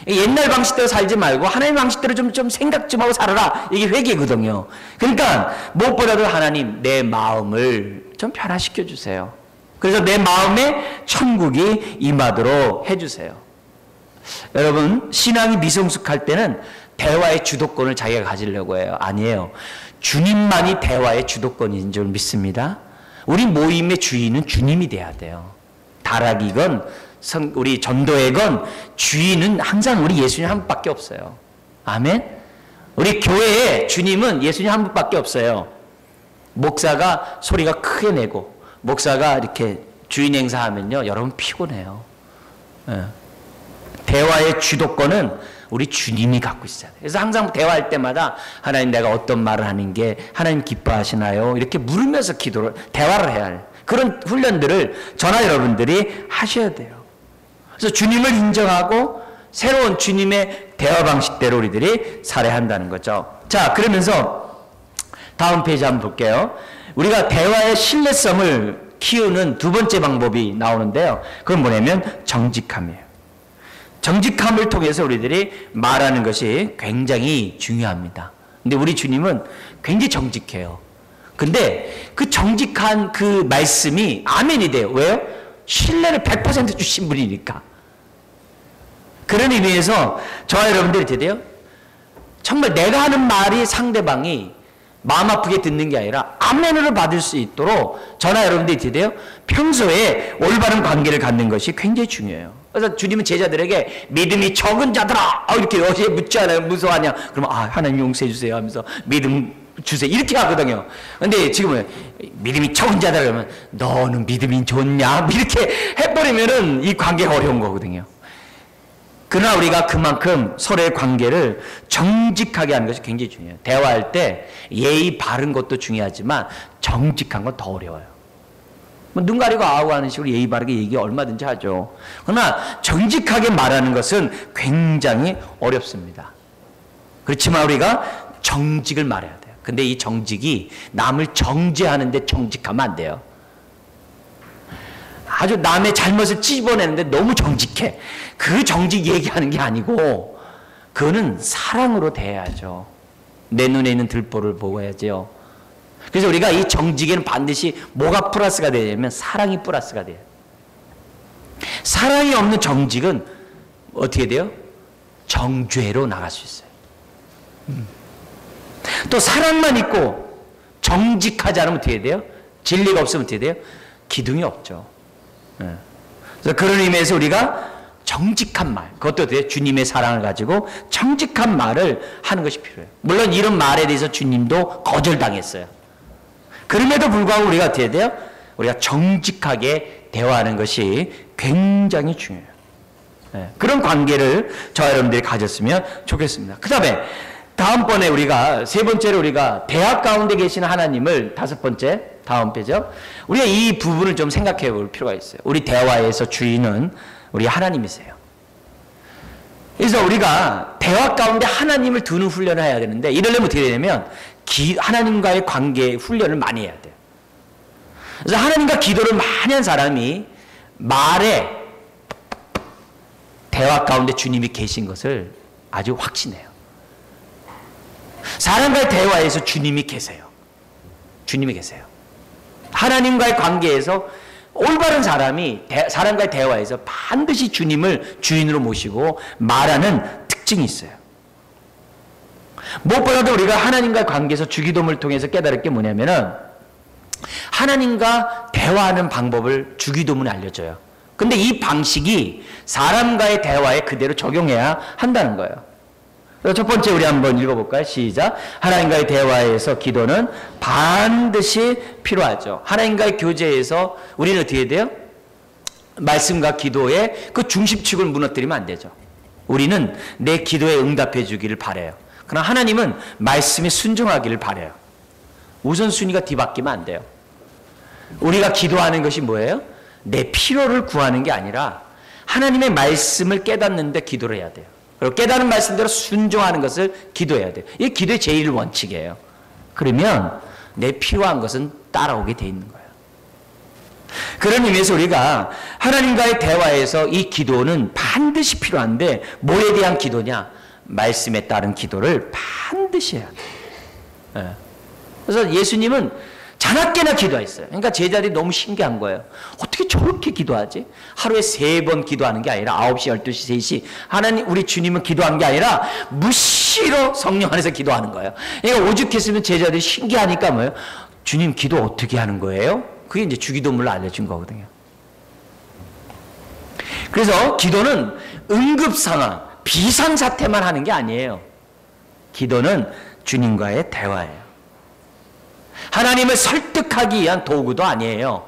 옛날 방식대로 살지 말고 하나님 방식대로 좀 생각 좀 하고 살아라. 이게 회개거든요. 그러니까 무엇보다도 하나님 내 마음을 좀 변화시켜 주세요. 그래서 내 마음에 천국이 임하도록 해주세요. 여러분, 신앙이 미성숙할 때는 대화의 주도권을 자기가 가지려고 해요. 아니에요. 주님만이 대화의 주도권인 줄 믿습니다. 우리 모임의 주인은 주님이 돼야 돼요. 다락이건 우리 전도회건 주인은 항상 우리 예수님 한 분밖에 없어요. 아멘. 우리 교회에 주님은 예수님 한 분밖에 없어요. 목사가 소리가 크게 내고 목사가 이렇게 주인 행사하면요, 여러분 피곤해요. 예. 대화의 주도권은 우리 주님이 갖고 있어요. 그래서 항상 대화할 때마다 하나님 내가 어떤 말을 하는 게 하나님 기뻐하시나요? 이렇게 물으면서 대화를 해야 해요. 그런 훈련들을 저나 여러분들이 하셔야 돼요. 그래서 주님을 인정하고 새로운 주님의 대화 방식대로 우리들이 살아야 한다는 거죠. 자, 그러면서 다음 페이지 한번 볼게요. 우리가 대화의 신뢰성을 키우는 두 번째 방법이 나오는데요. 그건 뭐냐면 정직함이에요. 정직함을 통해서 우리들이 말하는 것이 굉장히 중요합니다. 근데 우리 주님은 굉장히 정직해요. 근데 그 정직한 그 말씀이 아멘이 돼요. 왜요? 신뢰를 100% 주신 분이니까. 그런 의미에서 저와 여러분들이 어떻게 돼요? 정말 내가 하는 말이 상대방이 마음 아프게 듣는 게 아니라 아멘으로 받을 수 있도록 저나 여러분들이 어떻게 돼요? 평소에 올바른 관계를 갖는 것이 굉장히 중요해요. 그래서 주님은 제자들에게 믿음이 적은 자들아 이렇게 어제 묻지 않아요. 무서워하냐? 그러면 하나님 용서해 주세요 하면서 믿음 주세요 이렇게 하거든요. 근데 지금은 믿음이 적은 자들 그러면 너는 믿음이 좋냐? 이렇게 해버리면은 이 관계가 어려운 거거든요. 그러나 우리가 그만큼 서로의 관계를 정직하게 하는 것이 굉장히 중요해요. 대화할 때 예의 바른 것도 중요하지만 정직한 건 더 어려워요. 눈 가리고 아우 하는 식으로 예의 바르게 얘기 얼마든지 하죠. 그러나 정직하게 말하는 것은 굉장히 어렵습니다. 그렇지만 우리가 정직을 말해야 돼요. 근데 이 정직이 남을 정죄하는데 정직하면 안 돼요. 아주 남의 잘못을 찝어내는데 너무 정직해. 그 정직 얘기하는 게 아니고 그거는 사랑으로 대해야죠. 내 눈에 있는 들보를 보고 해야죠. 그래서 우리가 이 정직에는 반드시 뭐가 플러스가 되냐면 사랑이 플러스가 돼요. 사랑이 없는 정직은 어떻게 돼요? 정죄로 나갈 수 있어요. 또 사랑만 있고 정직하지 않으면 어떻게 돼요? 진리가 없으면 어떻게 돼요? 기둥이 없죠. 그래서 그런 의미에서 우리가 정직한 말, 그것도 어때요? 주님의 사랑을 가지고 정직한 말을 하는 것이 필요해요. 물론 이런 말에 대해서 주님도 거절당했어요. 그럼에도 불구하고 우리가 어떻게 돼요? 우리가 정직하게 대화하는 것이 굉장히 중요해요. 그런 관계를 저와 여러분들이 가졌으면 좋겠습니다. 그 다음에 다음번에 우리가 세 번째로 우리가 대화 가운데 계시는 하나님을 다섯 번째 다음 페이지죠. 우리가 이 부분을 좀 생각해 볼 필요가 있어요. 우리 대화에서 주인은 우리 하나님이세요. 그래서 우리가 대화 가운데 하나님을 두는 훈련을 해야 되는데 이러려면 어떻게 되냐면 하나님과의 관계 훈련을 많이 해야 돼요. 그래서 하나님과 기도를 많이 한 사람이 말에 대화 가운데 주님이 계신 것을 아주 확신해요. 사람과의 대화에서 주님이 계세요. 주님이 계세요. 하나님과의 관계에서 올바른 사람이 사람과의 대화에서 반드시 주님을 주인으로 모시고 말하는 특징이 있어요. 무엇보다도 우리가 하나님과의 관계에서 주기도문을 통해서 깨달을 게 뭐냐면은 하나님과 대화하는 방법을 주기도문에 알려줘요. 근데 이 방식이 사람과의 대화에 그대로 적용해야 한다는 거예요. 첫 번째 우리 한번 읽어볼까요? 시작. 하나님과의 대화에서 기도는 반드시 필요하죠. 하나님과의 교제에서 우리는 어떻게 돼요? 말씀과 기도의 그 중심축을 무너뜨리면 안 되죠. 우리는 내 기도에 응답해 주기를 바라요. 그러나 하나님은 말씀에 순종하기를 바라요. 우선순위가 뒤바뀌면 안 돼요. 우리가 기도하는 것이 뭐예요? 내 필요를 구하는 게 아니라 하나님의 말씀을 깨닫는데 기도를 해야 돼요. 그리고 깨닫는 말씀대로 순종하는 것을 기도해야 돼요. 이게 기도의 제일 원칙이에요. 그러면 내 필요한 것은 따라오게 돼 있는 거예요. 그런 의미에서 우리가 하나님과의 대화에서 이 기도는 반드시 필요한데 뭐에 대한 기도냐? 말씀에 따른 기도를 반드시 해야 돼요. 그래서 예수님은 자나깨나 기도했어요. 그러니까 제자들이 너무 신기한 거예요. 어떻게 저렇게 기도하지? 하루에 3번 기도하는 게 아니라 9시, 12시, 3시 하나님 우리 주님은 기도한 게 아니라 무시로 성령 안에서 기도하는 거예요. 그러니까 오죽했으면 제자들이 신기하니까 뭐예요? 주님 기도 어떻게 하는 거예요? 그게 이제 주기도문을 알려준 거거든요. 그래서 기도는 응급상황, 비상사태만 하는 게 아니에요. 기도는 주님과의 대화예요. 하나님을 설득하기 위한 도구도 아니에요.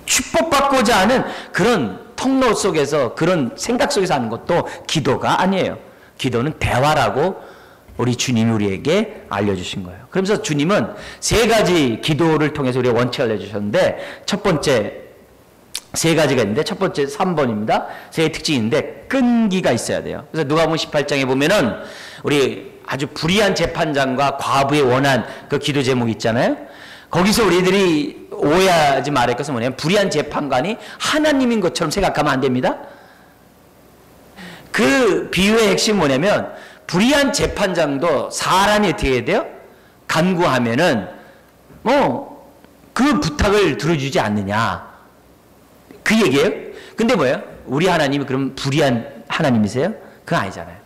축복받고자 하는 그런 통로 속에서 그런 생각 속에서 하는 것도 기도가 아니에요. 기도는 대화라고 우리 주님이 우리에게 알려주신 거예요. 그러면서 주님은 세 가지 기도를 통해서 우리의 원칙을 내주셨는데, 첫 번째 세 가지가 있는데, 첫 번째 3번입니다. 세 개의 특징인데 끈기가 있어야 돼요. 그래서 누가복음 18장에 보면은 우리 아주 불의한 재판장과 과부의 원한 그 기도 제목이 있잖아요. 거기서 우리들이 오해하지 말할 것은 뭐냐면, 불의한 재판관이 하나님인 것처럼 생각하면 안 됩니다. 그 비유의 핵심이 뭐냐면, 불의한 재판장도 사람이 어떻게 해야 돼요? 간구하면은 그 부탁을 들어주지 않느냐, 그 얘기예요. 근데 뭐예요? 우리 하나님이 그럼 불의한 하나님이세요? 그건 아니잖아요.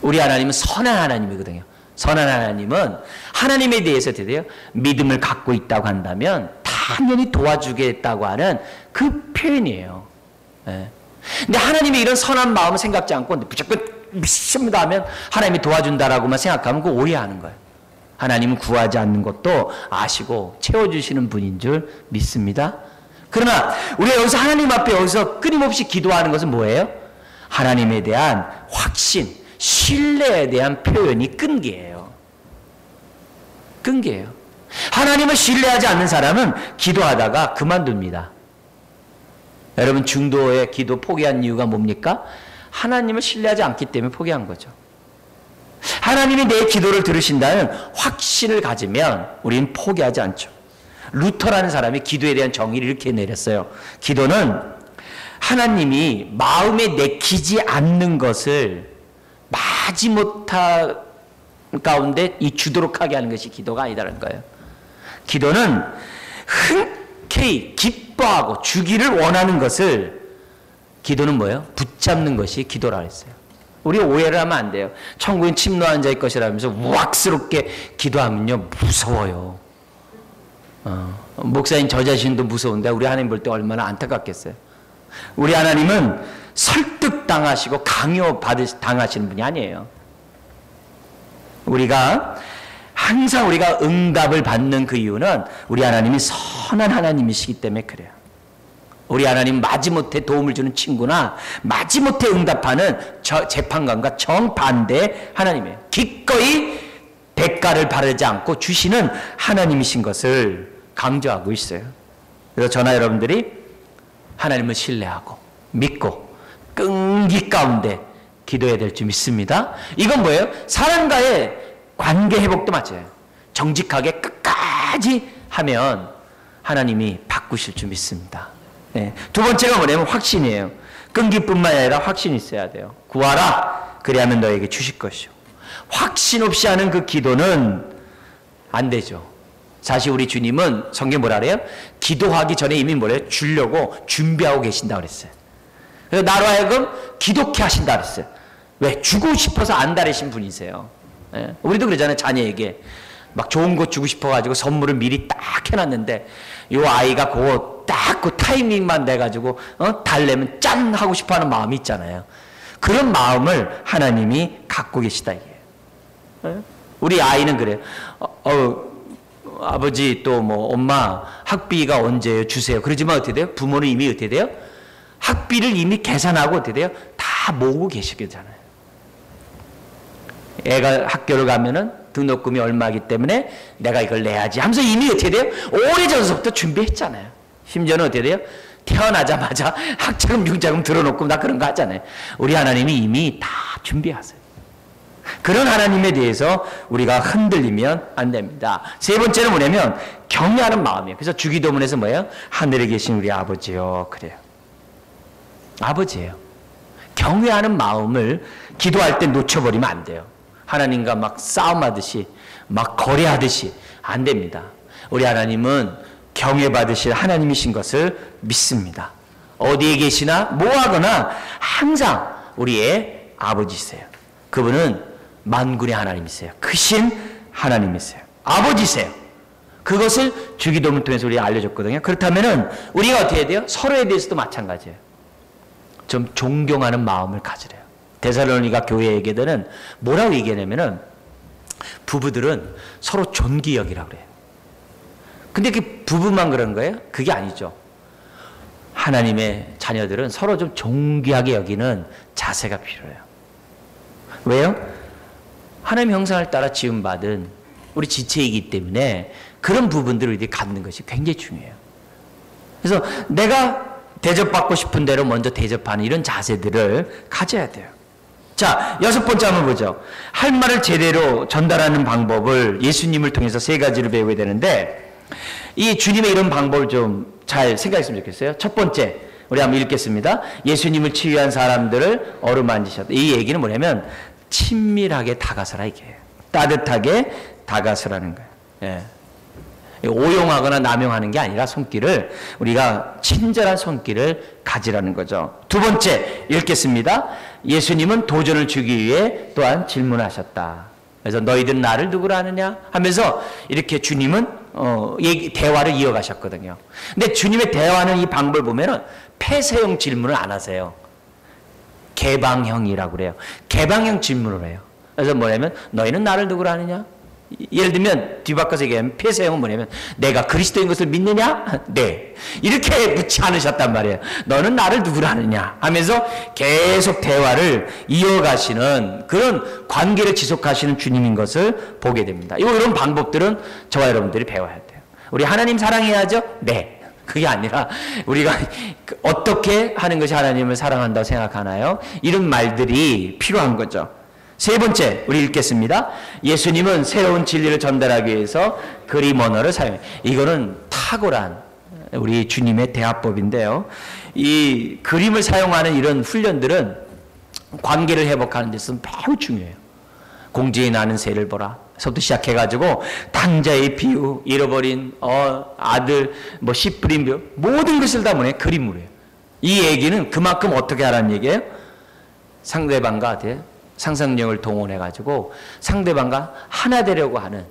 우리 하나님은 선한 하나님이거든요. 선한 하나님은 하나님에 대해서 어떻게 돼요? 믿음을 갖고 있다고 한다면 당연히 도와주겠다고 하는 그 표현이에요. 네. 근데 하나님의 이런 선한 마음을 생각지 않고 무조건 믿습니다 하면 하나님이 도와준다라고만 생각하면 그거 오해하는 거예요. 하나님은 구하지 않는 것도 아시고 채워주시는 분인 줄 믿습니다. 그러나 우리가 여기서 하나님 앞에 여기서 끊임없이 기도하는 것은 뭐예요? 하나님에 대한 확신, 신뢰에 대한 표현이 끈기예요. 끈기예요. 하나님을 신뢰하지 않는 사람은 기도하다가 그만둡니다. 여러분, 중도의 기도 포기한 이유가 뭡니까? 하나님을 신뢰하지 않기 때문에 포기한 거죠. 하나님이 내 기도를 들으신다는 확신을 가지면 우리는 포기하지 않죠. 루터라는 사람이 기도에 대한 정의를 이렇게 내렸어요. 기도는 하나님이 마음에 내키지 않는 것을 마지못한 가운데 이 주도록 하게 하는 것이 기도가 아니다라는 거예요. 기도는 흔쾌히 기뻐하고 주기를 원하는 것을, 기도는 뭐예요? 붙잡는 것이 기도라 했어요. 우리가 오해를 하면 안 돼요. 천국은 침노한 자의 것이라면서 우악스럽게 기도하면요, 무서워요. 목사님 저 자신도 무서운데 우리 하나님 볼 때 얼마나 안타깝겠어요. 우리 하나님은 설득당하시고 당하시는 분이 아니에요. 우리가 항상 우리가 응답을 받는 그 이유는 우리 하나님이 선한 하나님이시기 때문에 그래요. 우리 하나님 마지못해 도움을 주는 친구나 마지못해 응답하는 재판관과 정반대의 하나님이에요. 기꺼이 대가를 바라지 않고 주시는 하나님이신 것을 강조하고 있어요. 그래서 저나 여러분들이 하나님을 신뢰하고 믿고 끈기 가운데 기도해야 될 줄 믿습니다. 이건 뭐예요? 사람과의 관계 회복도 마찬가지예요. 정직하게 끝까지 하면 하나님이 바꾸실 줄 믿습니다. 네. 두 번째가 뭐냐면 확신이에요. 끈기뿐만 아니라 확신이 있어야 돼요. 구하라, 그리하면 너에게 주실 것이요. 확신 없이 하는 그 기도는 안 되죠. 사실 우리 주님은 성경에 뭐라 그래요? 기도하기 전에 이미 뭐래요? 주려고 준비하고 계신다 그랬어요. 그래서 나로 하여금 기도케 하신다 그랬어요. 왜? 주고 싶어서 안달하신 분이세요. 예? 우리도 그러잖아요. 자녀에게 막 좋은 거 주고 싶어가지고 선물을 미리 딱 해놨는데 요 아이가 그거 딱 그 타이밍만 돼가지고 달래면 짠 하고 싶어하는 마음이 있잖아요. 그런 마음을 하나님이 갖고 계시다 이게. 예? 우리 아이는 그래요. 아버지 또 뭐 엄마 학비가 언제예요? 주세요. 그러지만 어떻게 돼요? 부모는 이미 어떻게 돼요? 학비를 이미 계산하고 어떻게 돼요? 다 모으고 계시잖아요. 애가 학교를 가면은 등록금이 얼마이기 때문에 내가 이걸 내야지 하면서 이미 어떻게 돼요? 오래전서부터 준비했잖아요. 심지어는 어떻게 돼요? 태어나자마자 학자금, 융자금 들어놓고 나 그런 거 하잖아요. 우리 하나님이 이미 다 준비하세요. 그런 하나님에 대해서 우리가 흔들리면 안 됩니다. 세 번째는 뭐냐면 경외하는 마음이에요. 그래서 주기도문에서 뭐예요? 하늘에 계신 우리 아버지요. 그래요. 아버지예요. 경외하는 마음을 기도할 때 놓쳐버리면 안 돼요. 하나님과 막 싸움하듯이 막 거래하듯이 안 됩니다. 우리 하나님은 경외받으실 하나님이신 것을 믿습니다. 어디에 계시나 뭐하거나 항상 우리의 아버지세요. 그분은 만군의 하나님이세요. 크신 하나님이세요. 아버지세요. 그것을 주기도문 통해서 우리가 알려줬거든요. 그렇다면 우리가 어떻게 해야 돼요? 서로에 대해서도 마찬가지예요. 좀 존경하는 마음을 가지래요. 데살로니가 교회 얘기들은 뭐라고 얘기하냐면은 부부들은 서로 존귀 여기라고 그래요. 근데 그 부부만 그런 거예요? 그게 아니죠. 하나님의 자녀들은 서로 좀 존귀하게 여기는 자세가 필요해요. 왜요? 하나님의 형상을 따라 지음받은 우리 지체이기 때문에 그런 부분들을 우리들이 갖는 것이 굉장히 중요해요. 그래서 내가 대접받고 싶은 대로 먼저 대접하는 이런 자세들을 가져야 돼요. 자, 6번째 한번 보죠. 할 말을 제대로 전달하는 방법을 예수님을 통해서 3가지를 배우게 되는데, 이 주님의 이런 방법을 좀 잘 생각했으면 좋겠어요. 첫 번째, 우리 한번 읽겠습니다. 예수님을 치유한 사람들을 어루만지셨다. 이 얘기는 뭐냐면 친밀하게 다가서라 이게요. 따뜻하게 다가서라는 거예요. 예. 오용하거나 남용하는 게 아니라 손길을, 우리가 친절한 손길을 가지라는 거죠. 두 번째 읽겠습니다. 예수님은 도전을 주기 위해 또한 질문하셨다. 그래서 너희들은 나를 누구라 하느냐 하면서 이렇게 주님은 대화를 이어가셨거든요. 근데 주님의 대화는 이 방법을 보면은 폐쇄형 질문을 안 하세요. 개방형이라고 그래요. 개방형 질문을 해요. 그래서 뭐냐면 너희는 나를 누구라 하느냐? 예를 들면 뒤바꿔서 얘기하면 폐쇄형은 뭐냐면 내가 그리스도인 것을 믿느냐? 네. 이렇게 묻지 않으셨단 말이에요. 너는 나를 누구라 하느냐? 하면서 계속 대화를 이어가시는 그런 관계를 지속하시는 주님인 것을 보게 됩니다. 이런 방법들은 저와 여러분들이 배워야 돼요. 우리 하나님 사랑해야죠? 네. 그게 아니라 우리가 어떻게 하는 것이 하나님을 사랑한다고 생각하나요? 이런 말들이 필요한 거죠. 세 번째, 우리 읽겠습니다. 예수님은 새로운 진리를 전달하기 위해서 그림 언어를 사용해요. 이거는 탁월한 우리 주님의 대화법인데요. 이 그림을 사용하는 이런 훈련들은 관계를 회복하는 데서는 매우 중요해요. 공중에 나는 새를 보라. 서부터 시작해가지고 당자의 비유, 잃어버린 아들, 씨 뿌린 비유, 모든 것을 다 뭐냐? 그림으로 해요. 이 얘기는 그만큼 어떻게 하라는 얘기예요? 상대방과 상상력을 동원해가지고 상대방과 하나 되려고 하는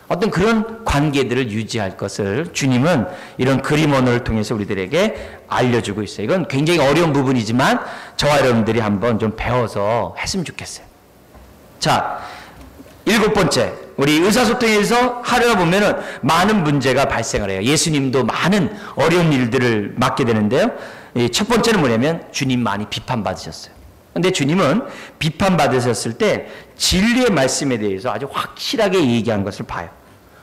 어떤 그런 관계들을 유지할 것을 주님은 이런 그림 언어를 통해서 우리들에게 알려주고 있어요. 이건 굉장히 어려운 부분이지만 저와 여러분들이 한번 좀 배워서 했으면 좋겠어요. 자, 7번째, 우리 의사소통에서 하려다 보면은 많은 문제가 발생을 해요. 예수님도 많은 어려운 일들을 맡게 되는데요. 첫 번째는 뭐냐면 주님 많이 비판받으셨어요. 근데 주님은 비판받으셨을 때 진리의 말씀에 대해서 아주 확실하게 얘기한 것을 봐요.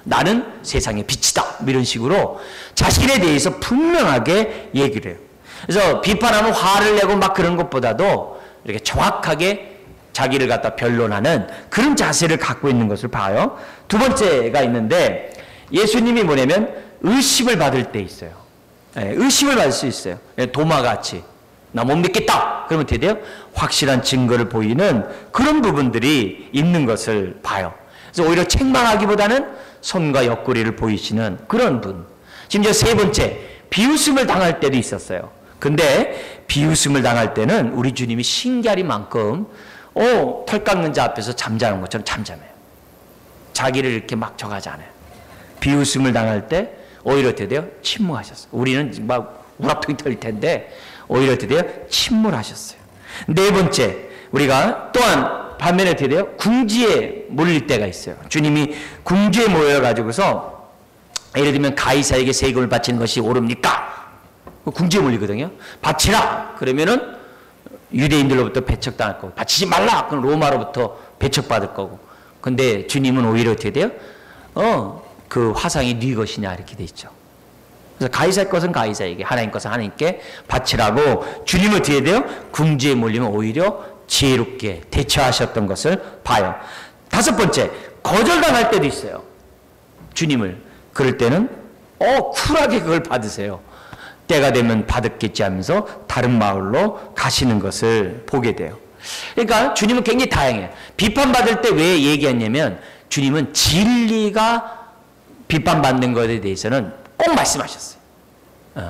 나는 세상의 빛이다. 이런 식으로 자신에 대해서 분명하게 얘기를 해요. 그래서 비판하면 화를 내고 막 그런 것보다도 이렇게 정확하게 자기를 갖다 변론하는 그런 자세를 갖고 있는 것을 봐요. 두 번째가 있는데 예수님이 뭐냐면 의심을 받을 때 있어요. 의심을 받을 수 있어요. 도마같이. 나 못 믿겠다. 그러면 어떻게 돼요? 확실한 증거를 보이는 그런 부분들이 있는 것을 봐요. 그래서 오히려 책망하기보다는 손과 옆구리를 보이시는 그런 분. 심지어 세 번째, 비웃음을 당할 때도 있었어요. 근데 비웃음을 당할 때는 우리 주님이 신기하리만큼 털 깎는 자 앞에서 잠자는 것처럼 잠잠해요. 자기를 이렇게 막 저가지 않아요. 비웃음을 당할 때 오히려 어떻게 돼요? 침묵하셨어요. 우리는 막 우라통이 털릴 텐데 오히려 어떻게 돼요? 침몰하셨어요. 네 번째, 우리가 또한 반면에 어떻게 돼요? 궁지에 몰릴 때가 있어요. 주님이 궁지에 모여가지고서 예를 들면 가이사에게 세금을 바치는 것이 옳습니까? 궁지에 몰리거든요. 바치라! 그러면은 유대인들로부터 배척당할 거고, 바치지 말라! 그럼 로마로부터 배척받을 거고. 근데 주님은 오히려 어떻게 돼요? 그 화상이 네 것이냐 이렇게 돼 있죠. 그래서 가이사의 것은 가이사에게, 하나님 것은 하나님께 바치라고 주님을 어떻게 돼요? 궁지에 몰리면 오히려 지혜롭게 대처하셨던 것을 봐요. 다섯 번째, 거절당할 때도 있어요. 주님을. 그럴 때는 쿨하게 그걸 받으세요. 때가 되면 받았겠지 하면서 다른 마을로 가시는 것을 보게 돼요. 그러니까 주님은 굉장히 다양해요. 비판받을 때 왜 얘기했냐면 주님은 진리가 비판받는 것에 대해서는 꼭 말씀하셨어요.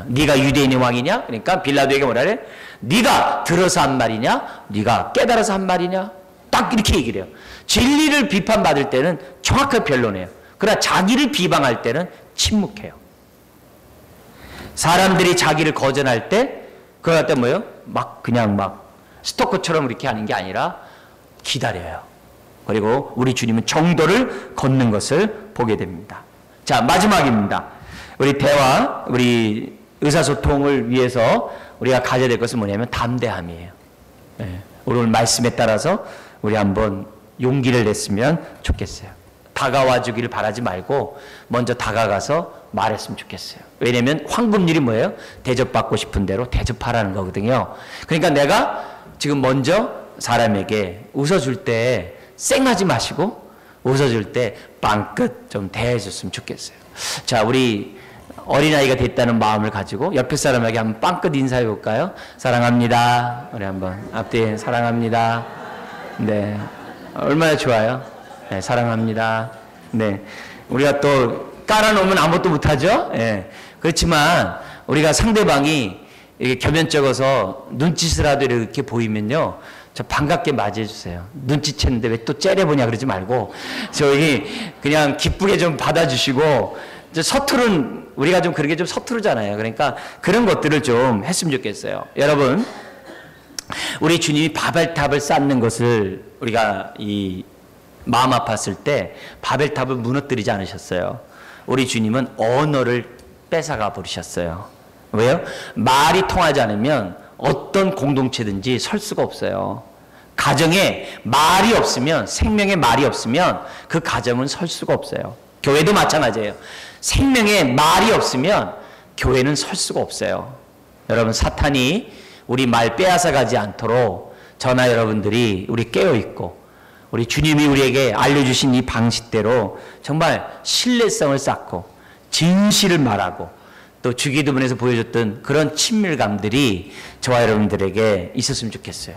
네가 유대인의 왕이냐? 그러니까 빌라도에게 뭐라 그래? 네가 들어서 한 말이냐? 네가 깨달아서 한 말이냐? 딱 이렇게 얘기를 해요. 진리를 비판받을 때는 정확하게 변론해요. 그러나 자기를 비방할 때는 침묵해요. 사람들이 자기를 거절할 때 그거 갖다 뭐예요? 그냥 스토커처럼 이렇게 하는 게 아니라 기다려요. 그리고 우리 주님은 정도를 걷는 것을 보게 됩니다. 자, 마지막입니다. 우리 대화, 우리 의사소통을 위해서 우리가 가져야 될 것은 뭐냐면 담대함이에요. 예. 오늘 말씀에 따라서 우리 한번 용기를 냈으면 좋겠어요. 다가와 주기를 바라지 말고 먼저 다가가서 말했으면 좋겠어요. 왜냐면 황금률이 뭐예요? 대접받고 싶은 대로 대접하라는 거거든요. 그러니까 내가 지금 먼저 사람에게 웃어줄 때 쌩하지 마시고 웃어줄 때 빵긋 좀 대해줬으면 좋겠어요. 자, 우리 어린아이가 됐다는 마음을 가지고 옆에 사람에게 한번 빵긋 인사해 볼까요? 사랑합니다. 우리 한번 앞뒤에 사랑합니다. 네, 얼마나 좋아요. 네, 사랑합니다. 네, 우리가 또 깔아놓으면 아무것도 못하죠. 네, 그렇지만 우리가 상대방이 이렇게 겸연쩍어서 눈짓이라도 이렇게 보이면요, 저 반갑게 맞이해 주세요. 눈치챘는데 왜 또 째려보냐 그러지 말고 저희 그냥 기쁘게 좀 받아주시고, 서투른, 우리가 좀 그렇게 좀 서투르잖아요. 그러니까 그런 것들을 좀 했으면 좋겠어요. 여러분, 우리 주님이 바벨탑을 쌓는 것을 우리가 이 마음 아팠을 때 바벨탑을 무너뜨리지 않으셨어요. 우리 주님은 언어를 뺏어가 버리셨어요. 왜요? 말이 통하지 않으면 어떤 공동체든지 설 수가 없어요. 가정에 말이 없으면, 생명의 말이 없으면 그 가정은 설 수가 없어요. 교회도 마찬가지예요. 생명에 말이 없으면 교회는 설 수가 없어요. 여러분, 사탄이 우리 말 빼앗아 가지 않도록 저나 여러분들이 우리 깨어있고, 우리 주님이 우리에게 알려주신 이 방식대로 정말 신뢰성을 쌓고 진실을 말하고 또 주기도문에서 보여줬던 그런 친밀감들이 저와 여러분들에게 있었으면 좋겠어요.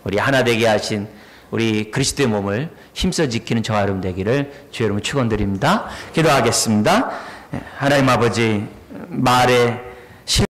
우리 하나 되게 하신 우리 그리스도의 몸을 힘써 지키는 저와 여러분 되기를 주의 이름으로 축원드립니다. 기도하겠습니다. 하나님 아버지, 말에